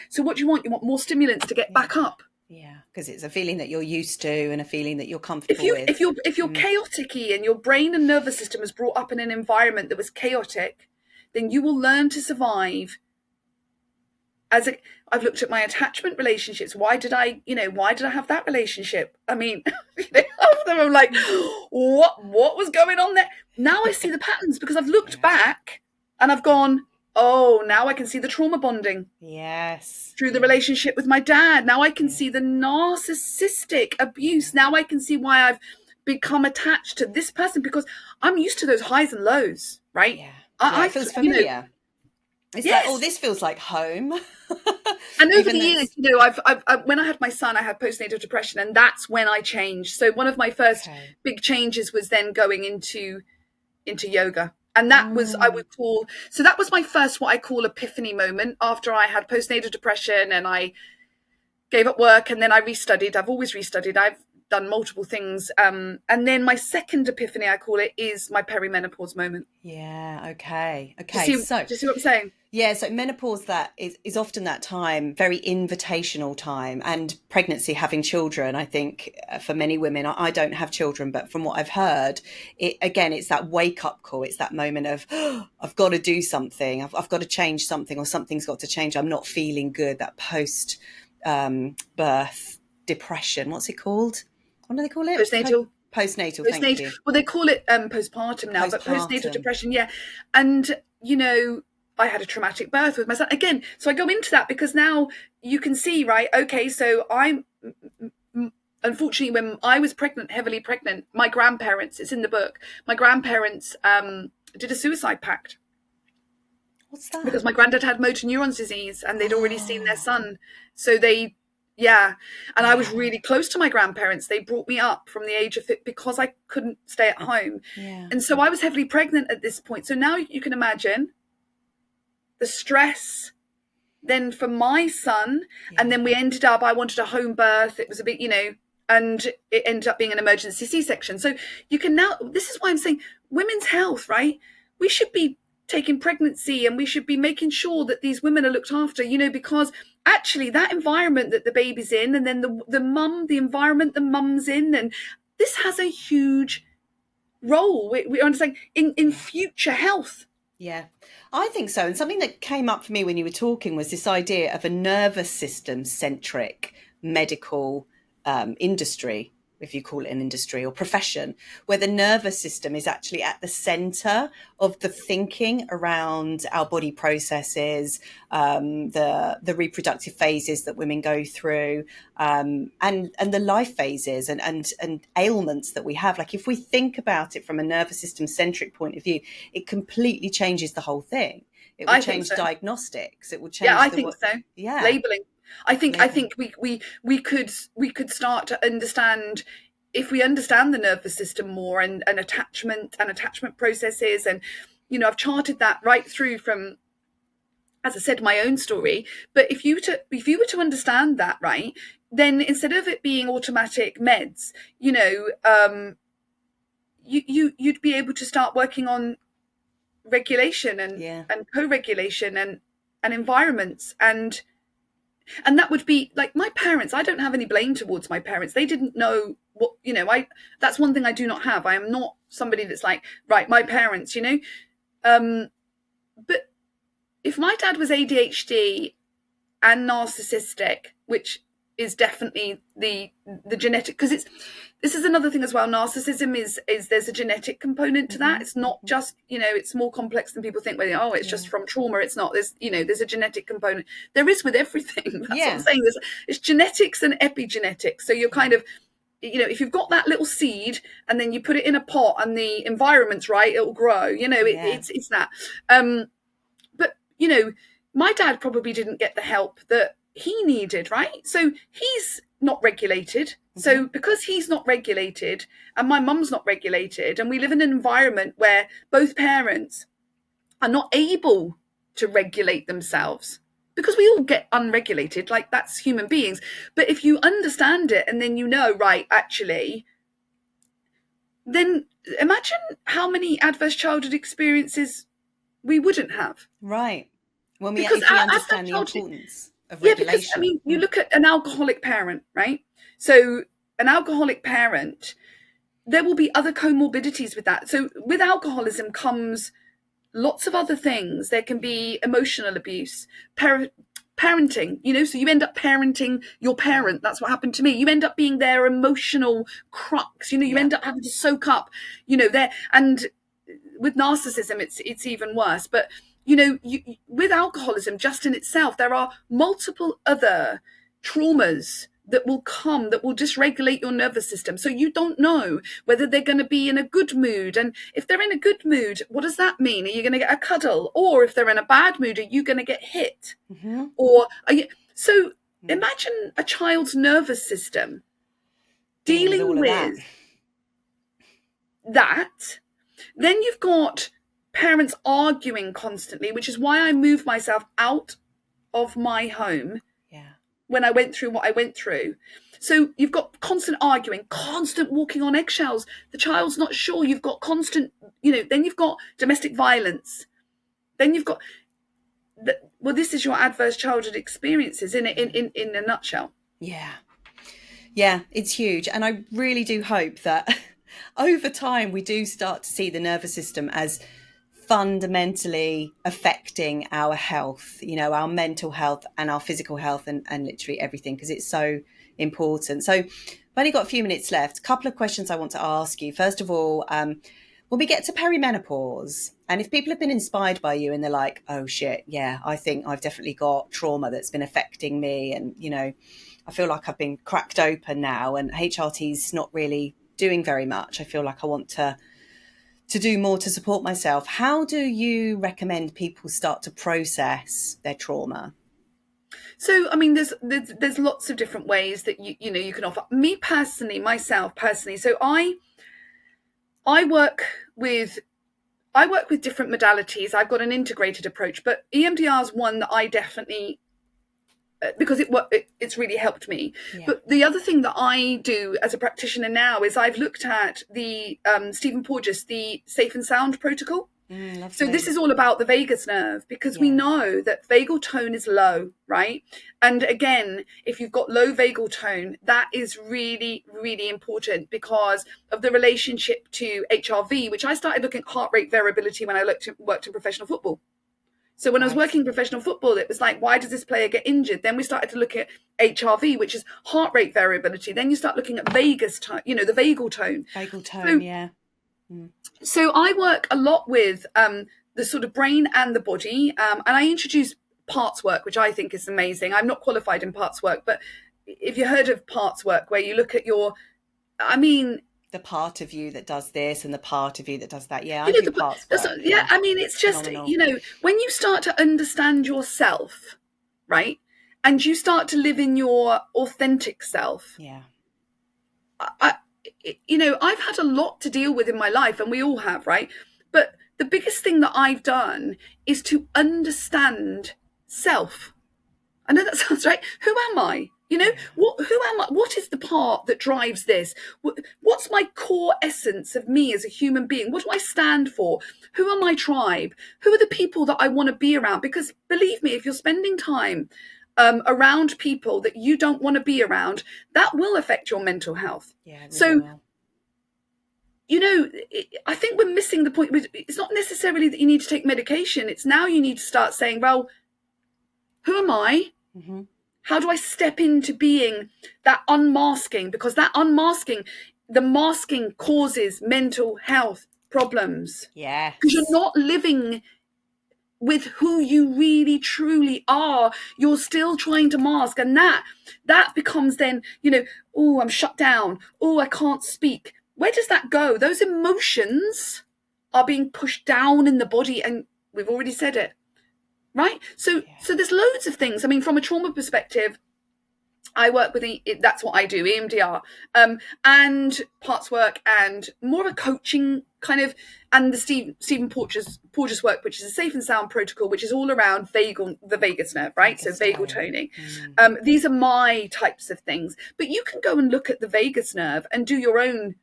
So what do you want? You want more stimulants to get back up. Because it's a feeling that you're used to and a feeling that you're comfortable with. If you're chaotic-y and your brain and nervous system is brought up in an environment that was chaotic, then you will learn to survive. I've looked at my attachment relationships. Why did I have that relationship? I mean, half of them I'm like, what was going on there? Now I see the patterns, because I've looked back and I've gone, now I can see the trauma bonding. Through the relationship with my dad. Now I can see the narcissistic abuse. Now I can see why I've become attached to this person because I'm used to those highs and lows, right? It feels familiar. It's like, oh, this feels like home. And over the years, I've when I had my son, I had postnatal depression, and that's when I changed. So one of my first big changes was then going into yoga. And that was, I would call, so that was my first, what I call epiphany moment after I had postnatal depression and I gave up work and then I restudied. I've always restudied. I've done multiple things. And then my second epiphany, I call it, is my perimenopause moment. Yeah. Okay. Do you see what I'm saying? Yeah, so menopause, that is often that time, very invitational time, and pregnancy, having children, I think for many women, I don't have children, but from what I've heard, it's that wake up call. It's that moment of, oh, I've got to do something. I've got to change something, or something's got to change. I'm not feeling good. That post birth depression. What's it called? What do they call it? Postnatal. Thank you. Well, they call it postpartum now, but postnatal depression. Yeah. And, I had a traumatic birth with my son again. So I go into that because now you can see, right? Okay, so I'm unfortunately, when I was pregnant, heavily pregnant, my grandparents, it's in the book, my grandparents did a suicide pact. What's that? Because my granddad had motor neurons disease and they'd already seen their son. So they, and I was really close to my grandparents. They brought me up from the age of because I couldn't stay at home. Yeah. And so I was heavily pregnant at this point. So now you can imagine the stress then for my son, and then we ended up, I wanted a home birth. It was a bit, and it ended up being an emergency C-section. So you can now, this is why I'm saying women's health, right? We should be taking pregnancy and we should be making sure that these women are looked after, because actually that environment that the baby's in, and then the environment the mum's in, and this has a huge role, we understand, in future health. Yeah, I think so. And something that came up for me when you were talking was this idea of a nervous system centric medical industry, if you call it an industry or profession, where the nervous system is actually at the center of the thinking around our body processes, the reproductive phases that women go through, and the life phases and ailments that we have. Like, if we think about it from a nervous system centric point of view, it completely changes the whole thing. It will change diagnostics. It will change. Yeah, I think so. Yeah, labeling. I think we could start to understand, if we understand the nervous system more and attachment processes, and I've charted that right through from, as I said, my own story. But if you were to understand that, right, then instead of it being automatic meds, you'd be able to start working on regulation and co-regulation and environments and that would be like my parents. I don't have any blame towards my parents. They didn't know what, that's one thing I do not have. I am not somebody that's like, right, my parents, but if my dad was ADHD and narcissistic, which is definitely the genetic, because this is another thing as well. Narcissism is there's a genetic component to that. It's not just, it's more complex than people think. Where it's just from trauma. It's not. There's a genetic component. There is with everything. That's what I'm saying. It's genetics and epigenetics. So you're kind of, if you've got that little seed and then you put it in a pot and the environment's right, it'll grow. It's that. But my dad probably didn't get the help that he needed, right? So he's not regulated. So because he's not regulated and my mum's not regulated, and we live in an environment where both parents are not able to regulate themselves, because we all get unregulated, like that's human beings. But if you understand it and then right, actually, then imagine how many adverse childhood experiences we wouldn't have. Right. When if we understand the importance of regulation. Yeah, because you look at an alcoholic parent, right? So an alcoholic parent, there will be other comorbidities with that. So with alcoholism comes lots of other things. There can be emotional abuse, parenting, so you end up parenting your parent. That's what happened to me. You end up being their emotional crux, you end up having to soak up, there. And with narcissism, it's even worse. But with alcoholism, just in itself, there are multiple other traumas that will come, that will dysregulate your nervous system. So you don't know whether they're going to be in a good mood. And if they're in a good mood, what does that mean? Are you going to get a cuddle? Or if they're in a bad mood, are you going to get hit? Mm-hmm. Or are you... So imagine a child's nervous system dealing with that. Then you've got parents arguing constantly, which is why I moved myself out of my home when I went through what I went through. So you've got constant arguing, constant walking on eggshells. The child's not sure. You've got constant, then you've got domestic violence. Then you've got, this is your adverse childhood experiences in a nutshell. Yeah, it's huge. And I really do hope that over time we do start to see the nervous system as fundamentally affecting our health, our mental health and our physical health and literally everything, because it's so important. So I've only got a few minutes left. A couple of questions I want to ask you. First of all, when we get to perimenopause, and if people have been inspired by you and they're like, oh shit, yeah, I think I've definitely got trauma that's been affecting me, and I feel like I've been cracked open now and HRT's not really doing very much. I feel like I want to do more to support myself. How do you recommend people start to process their trauma? So, I mean, there's lots of different ways that you can offer. Myself personally. So I work with different modalities. I've got an integrated approach, but EMDR is one that I definitely, because it's really helped me. Yeah. But the other thing that I do as a practitioner now is I've looked at the Stephen Porges, the Safe and Sound protocol. So this is all about the vagus nerve, because we know that vagal tone is low, right? And again, if you've got low vagal tone, that is really, really important because of the relationship to HRV, which I started looking at heart rate variability when I worked in professional football. So when I was working in professional football, it was like, why does this player get injured? Then we started to look at HRV, which is heart rate variability. Then you start looking at vagus tone, the vagal tone. So I work a lot with the sort of brain and the body, and I introduce parts work, which I think is amazing. I'm not qualified in parts work, but if you heard of parts work, where you look at the part of you that does this and the part of you that does that. Yeah, I do parts work. I mean, it's just, when you start to understand yourself, right? And you start to live in your authentic self. Yeah. I've had a lot to deal with in my life, and we all have, right? But the biggest thing that I've done is to understand self. I know that sounds right. Who am I? Who am I? What is the part that drives this? What's my core essence of me as a human being? What do I stand for? Who are my tribe? Who are the people that I want to be around? Because believe me, if you're spending time around people that you don't want to be around, that will affect your mental health. Yeah. So, I think we're missing the point. It's not necessarily that you need to take medication. It's now you need to start saying, well, who am I? Mm-hmm. How do I step into being that unmasking? Because the masking causes mental health problems. Yes. Because you're not living with who you really truly are. You're still trying to mask. And that becomes then, oh, I'm shut down. Oh, I can't speak. Where does that go? Those emotions are being pushed down in the body. And we've already said it. Right. So there's loads of things. I mean, from a trauma perspective, I work with that's what I do, EMDR, and parts work, and more of a coaching kind of, and the Stephen Porges work, which is a Safe and Sound protocol, which is all around the vagus nerve, right? So vagal toning. These are my types of things. But you can go and look at the vagus nerve and do your own.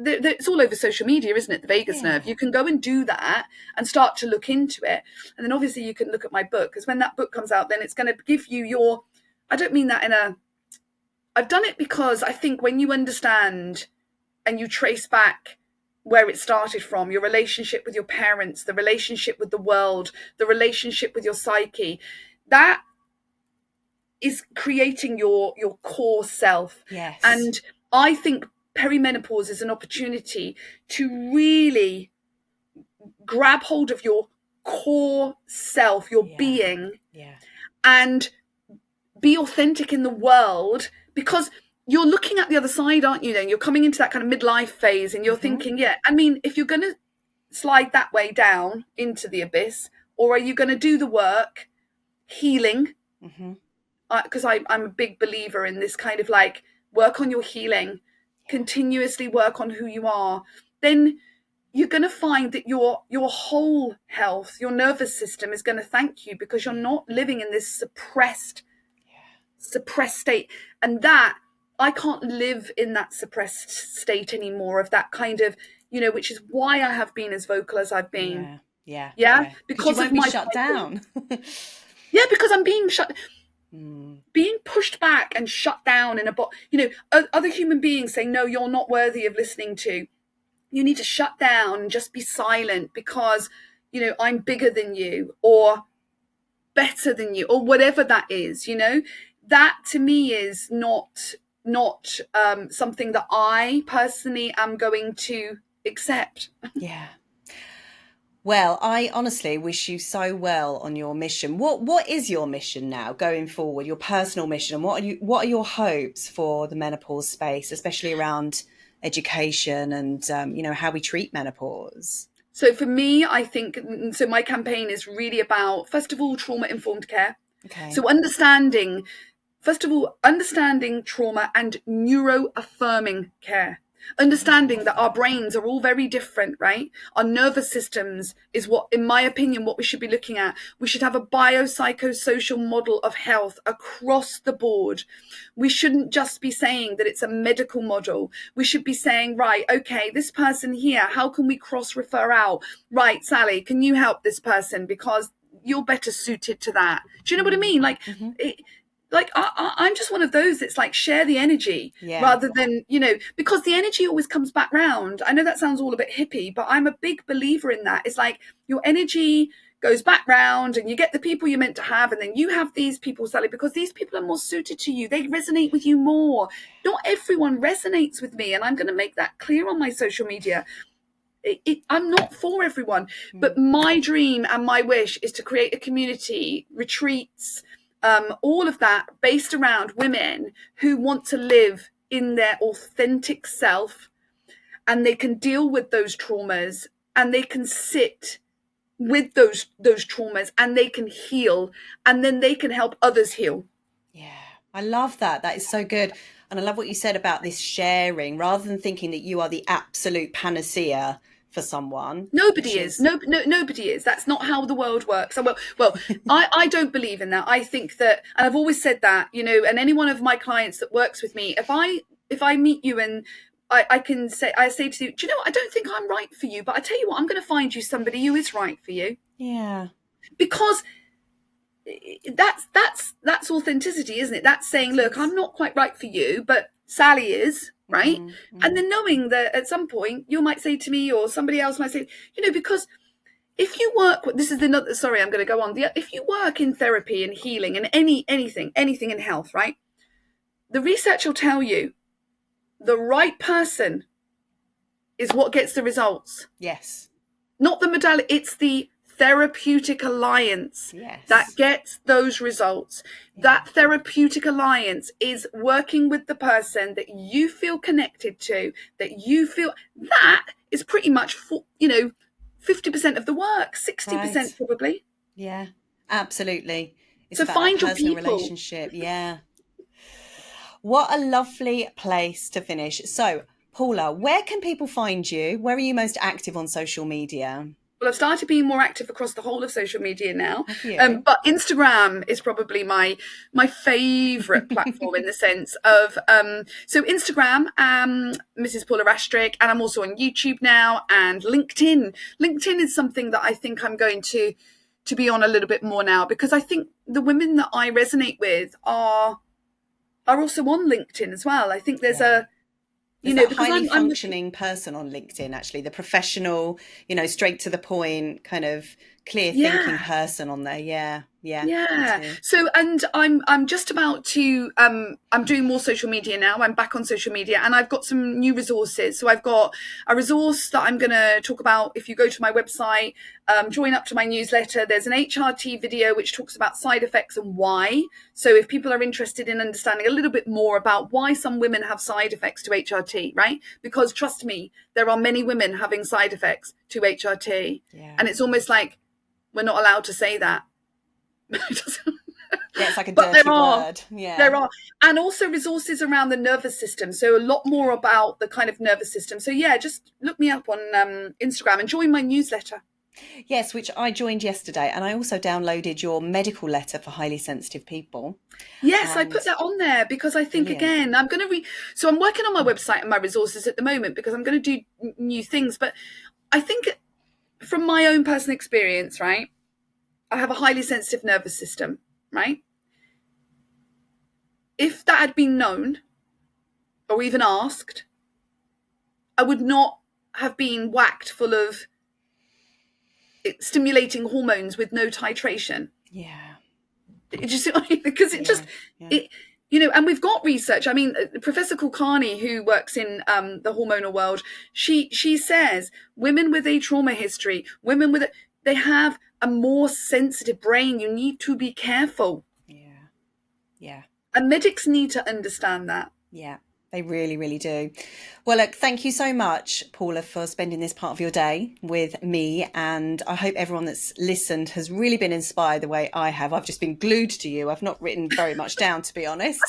It's all over social media, isn't it? The vagus nerve. You can go and do that and start to look into it. And then obviously you can look at my book, because when that book comes out, then it's going to give you I don't mean that I've done it because I think when you understand and you trace back where it started from, your relationship with your parents, the relationship with the world, the relationship with your psyche, that is creating your core self. Yes. And I think perimenopause is an opportunity to really grab hold of your core self, your being, and be authentic in the world, because you're looking at the other side, aren't you? Then you're coming into that kind of midlife phase and you're thinking, yeah, I mean, if you're going to slide that way down into the abyss, or are you going to do the work, healing? Because I'm a big believer in this kind of like, work on your healing, continuously work on who you are, then you're going to find that your whole health, your nervous system is going to thank you, because you're not living in this suppressed state. And that, I can't live in that suppressed state anymore, of that kind of, you know, which is why I have been as vocal as I've been. Yeah. Because you won't be shut down. Yeah, because I'm being being pushed back and shut down in a box. You know, other human beings say, no, you're not worthy of listening to. You need to shut down and just be silent, because, you know, I'm bigger than you, or better than you, or whatever that is. You know, that to me is not something that I personally am going to accept. Yeah. Well, I honestly wish you so well on your mission. What is your mission now going forward, your personal mission, and what are your hopes for the menopause space, especially around education and you know, how we treat menopause? So for me, I think, so my campaign is really about, first of all, trauma-informed care. Okay. So understanding trauma and neuro-affirming care. Understanding that our brains are all very different, right? Our nervous systems is what, in my opinion, what we should be looking at. We should have a biopsychosocial model of health across the board. We shouldn't just be saying that it's a medical model. We should be saying, right, okay, this person here, how can we cross-refer out? Right, Sally, can you help this person because you're better suited to that? Do you know what I mean? Like, I'm just one of those that's like, share the energy rather than, you know, because the energy always comes back round. I know that sounds all a bit hippie, but I'm a big believer in that. It's like your energy goes back round and you get the people you're meant to have. And then you have these people, Sally, because these people are more suited to you. They resonate with you more. Not everyone resonates with me. And I'm going to make that clear on my social media. I'm not for everyone, but my dream and my wish is to create a community, retreats, all of that based around women who want to live in their authentic self, and they can deal with those traumas, and they can sit with those traumas, and they can heal, and then they can help others heal. Yeah, I love that. That is so good. And I love what you said about this sharing, rather than thinking that you are the absolute panacea for someone. Nobody is. Nobody is. That's not how the world works. Well, I don't believe in that. I think that, and I've always said that, you know, and any one of my clients that works with me, if I meet you and I say to you, do you know what? I don't think I'm right for you, but I tell you what, I'm going to find you somebody who is right for you. Yeah. Because that's authenticity, isn't it? That's saying, look, I'm not quite right for you, but Sally is. Right. And then knowing that at some point you might say to me, or somebody else might say, you know, because if you work, this is another, sorry, I'm going to go on. If you work in therapy and healing and anything in health, right? The research will tell you the right person is what gets the results. Yes. Not the modality. It's the therapeutic alliance that gets those results. That therapeutic alliance is working with the person that you feel connected to, that you feel, that is pretty much, 50% of the work, 60% probably. Yeah, absolutely. It's so about find that your personal people. Relationship. Yeah. What a lovely place to finish. So, Paula, where can people find you? Where are you most active on social media? Well, I've started being more active across the whole of social media now. But Instagram is probably my favourite platform in the sense of, so Instagram, Mrs. Paula Rastrick, and I'm also on YouTube now, and LinkedIn. LinkedIn is something that I think I'm going to be on a little bit more now, because I think the women that I resonate with are also on LinkedIn as well. I think there's a highly functioning person on LinkedIn, actually, the professional, straight to the point kind of clear thinking person on there. Yeah. So, and I'm just about to I'm doing more social media now. I'm back on social media, and I've got some new resources. So I've got a resource that I'm going to talk about. If you go to my website, join up to my newsletter, there's an HRT video which talks about side effects and why. So if people are interested in understanding a little bit more about why some women have side effects to HRT, right? Because trust me, there are many women having side effects to HRT, and it's almost like we're not allowed to say that. It's like a dirty word. There are, and also resources around the nervous system. So a lot more about the kind of nervous system. So just look me up on Instagram and join my newsletter. Yes, which I joined yesterday, and I also downloaded your medical letter for highly sensitive people. Yes, I put that on there because I think, again, I'm going to so I'm working on my website and my resources at the moment because I'm going to do new things. But I think from my own personal experience, right, I have a highly sensitive nervous system, right? If that had been known or even asked, I would not have been whacked full of stimulating hormones with no titration. Yeah. Did you see what I mean? Because and we've got research. I mean, Professor Kulkarni, who works in the hormonal world, she says women with a trauma history, they have a more sensitive brain. You need to be careful. Yeah. And medics need to understand that. Yeah, they really, really do. Well, look, thank you so much, Paula, for spending this part of your day with me. And I hope everyone that's listened has really been inspired the way I have. I've just been glued to you. I've not written very much down, to be honest.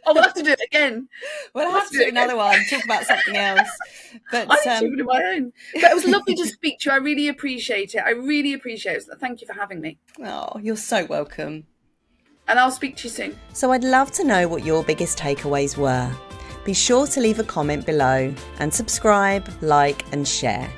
We'll have to do it again. We'll have to do another one, talk about something else. But I'm doing my own. But it was lovely to speak to you. I really appreciate it. Thank you for having me. Oh, you're so welcome. And I'll speak to you soon. So I'd love to know what your biggest takeaways were. Be sure to leave a comment below and subscribe, like and share.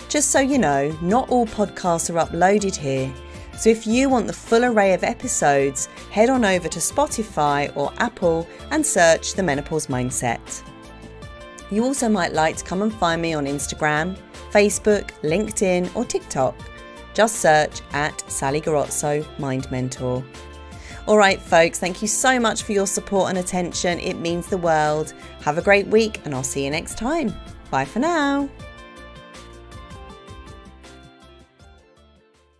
Just so you know, not all podcasts are uploaded here. So if you want the full array of episodes, head on over to Spotify or Apple and search The Menopause Mindset. You also might like to come and find me on Instagram, Facebook, LinkedIn or TikTok. Just search at Sally Garozzo Mind Mentor. All right, folks, thank you so much for your support and attention. It means the world. Have a great week and I'll see you next time. Bye for now.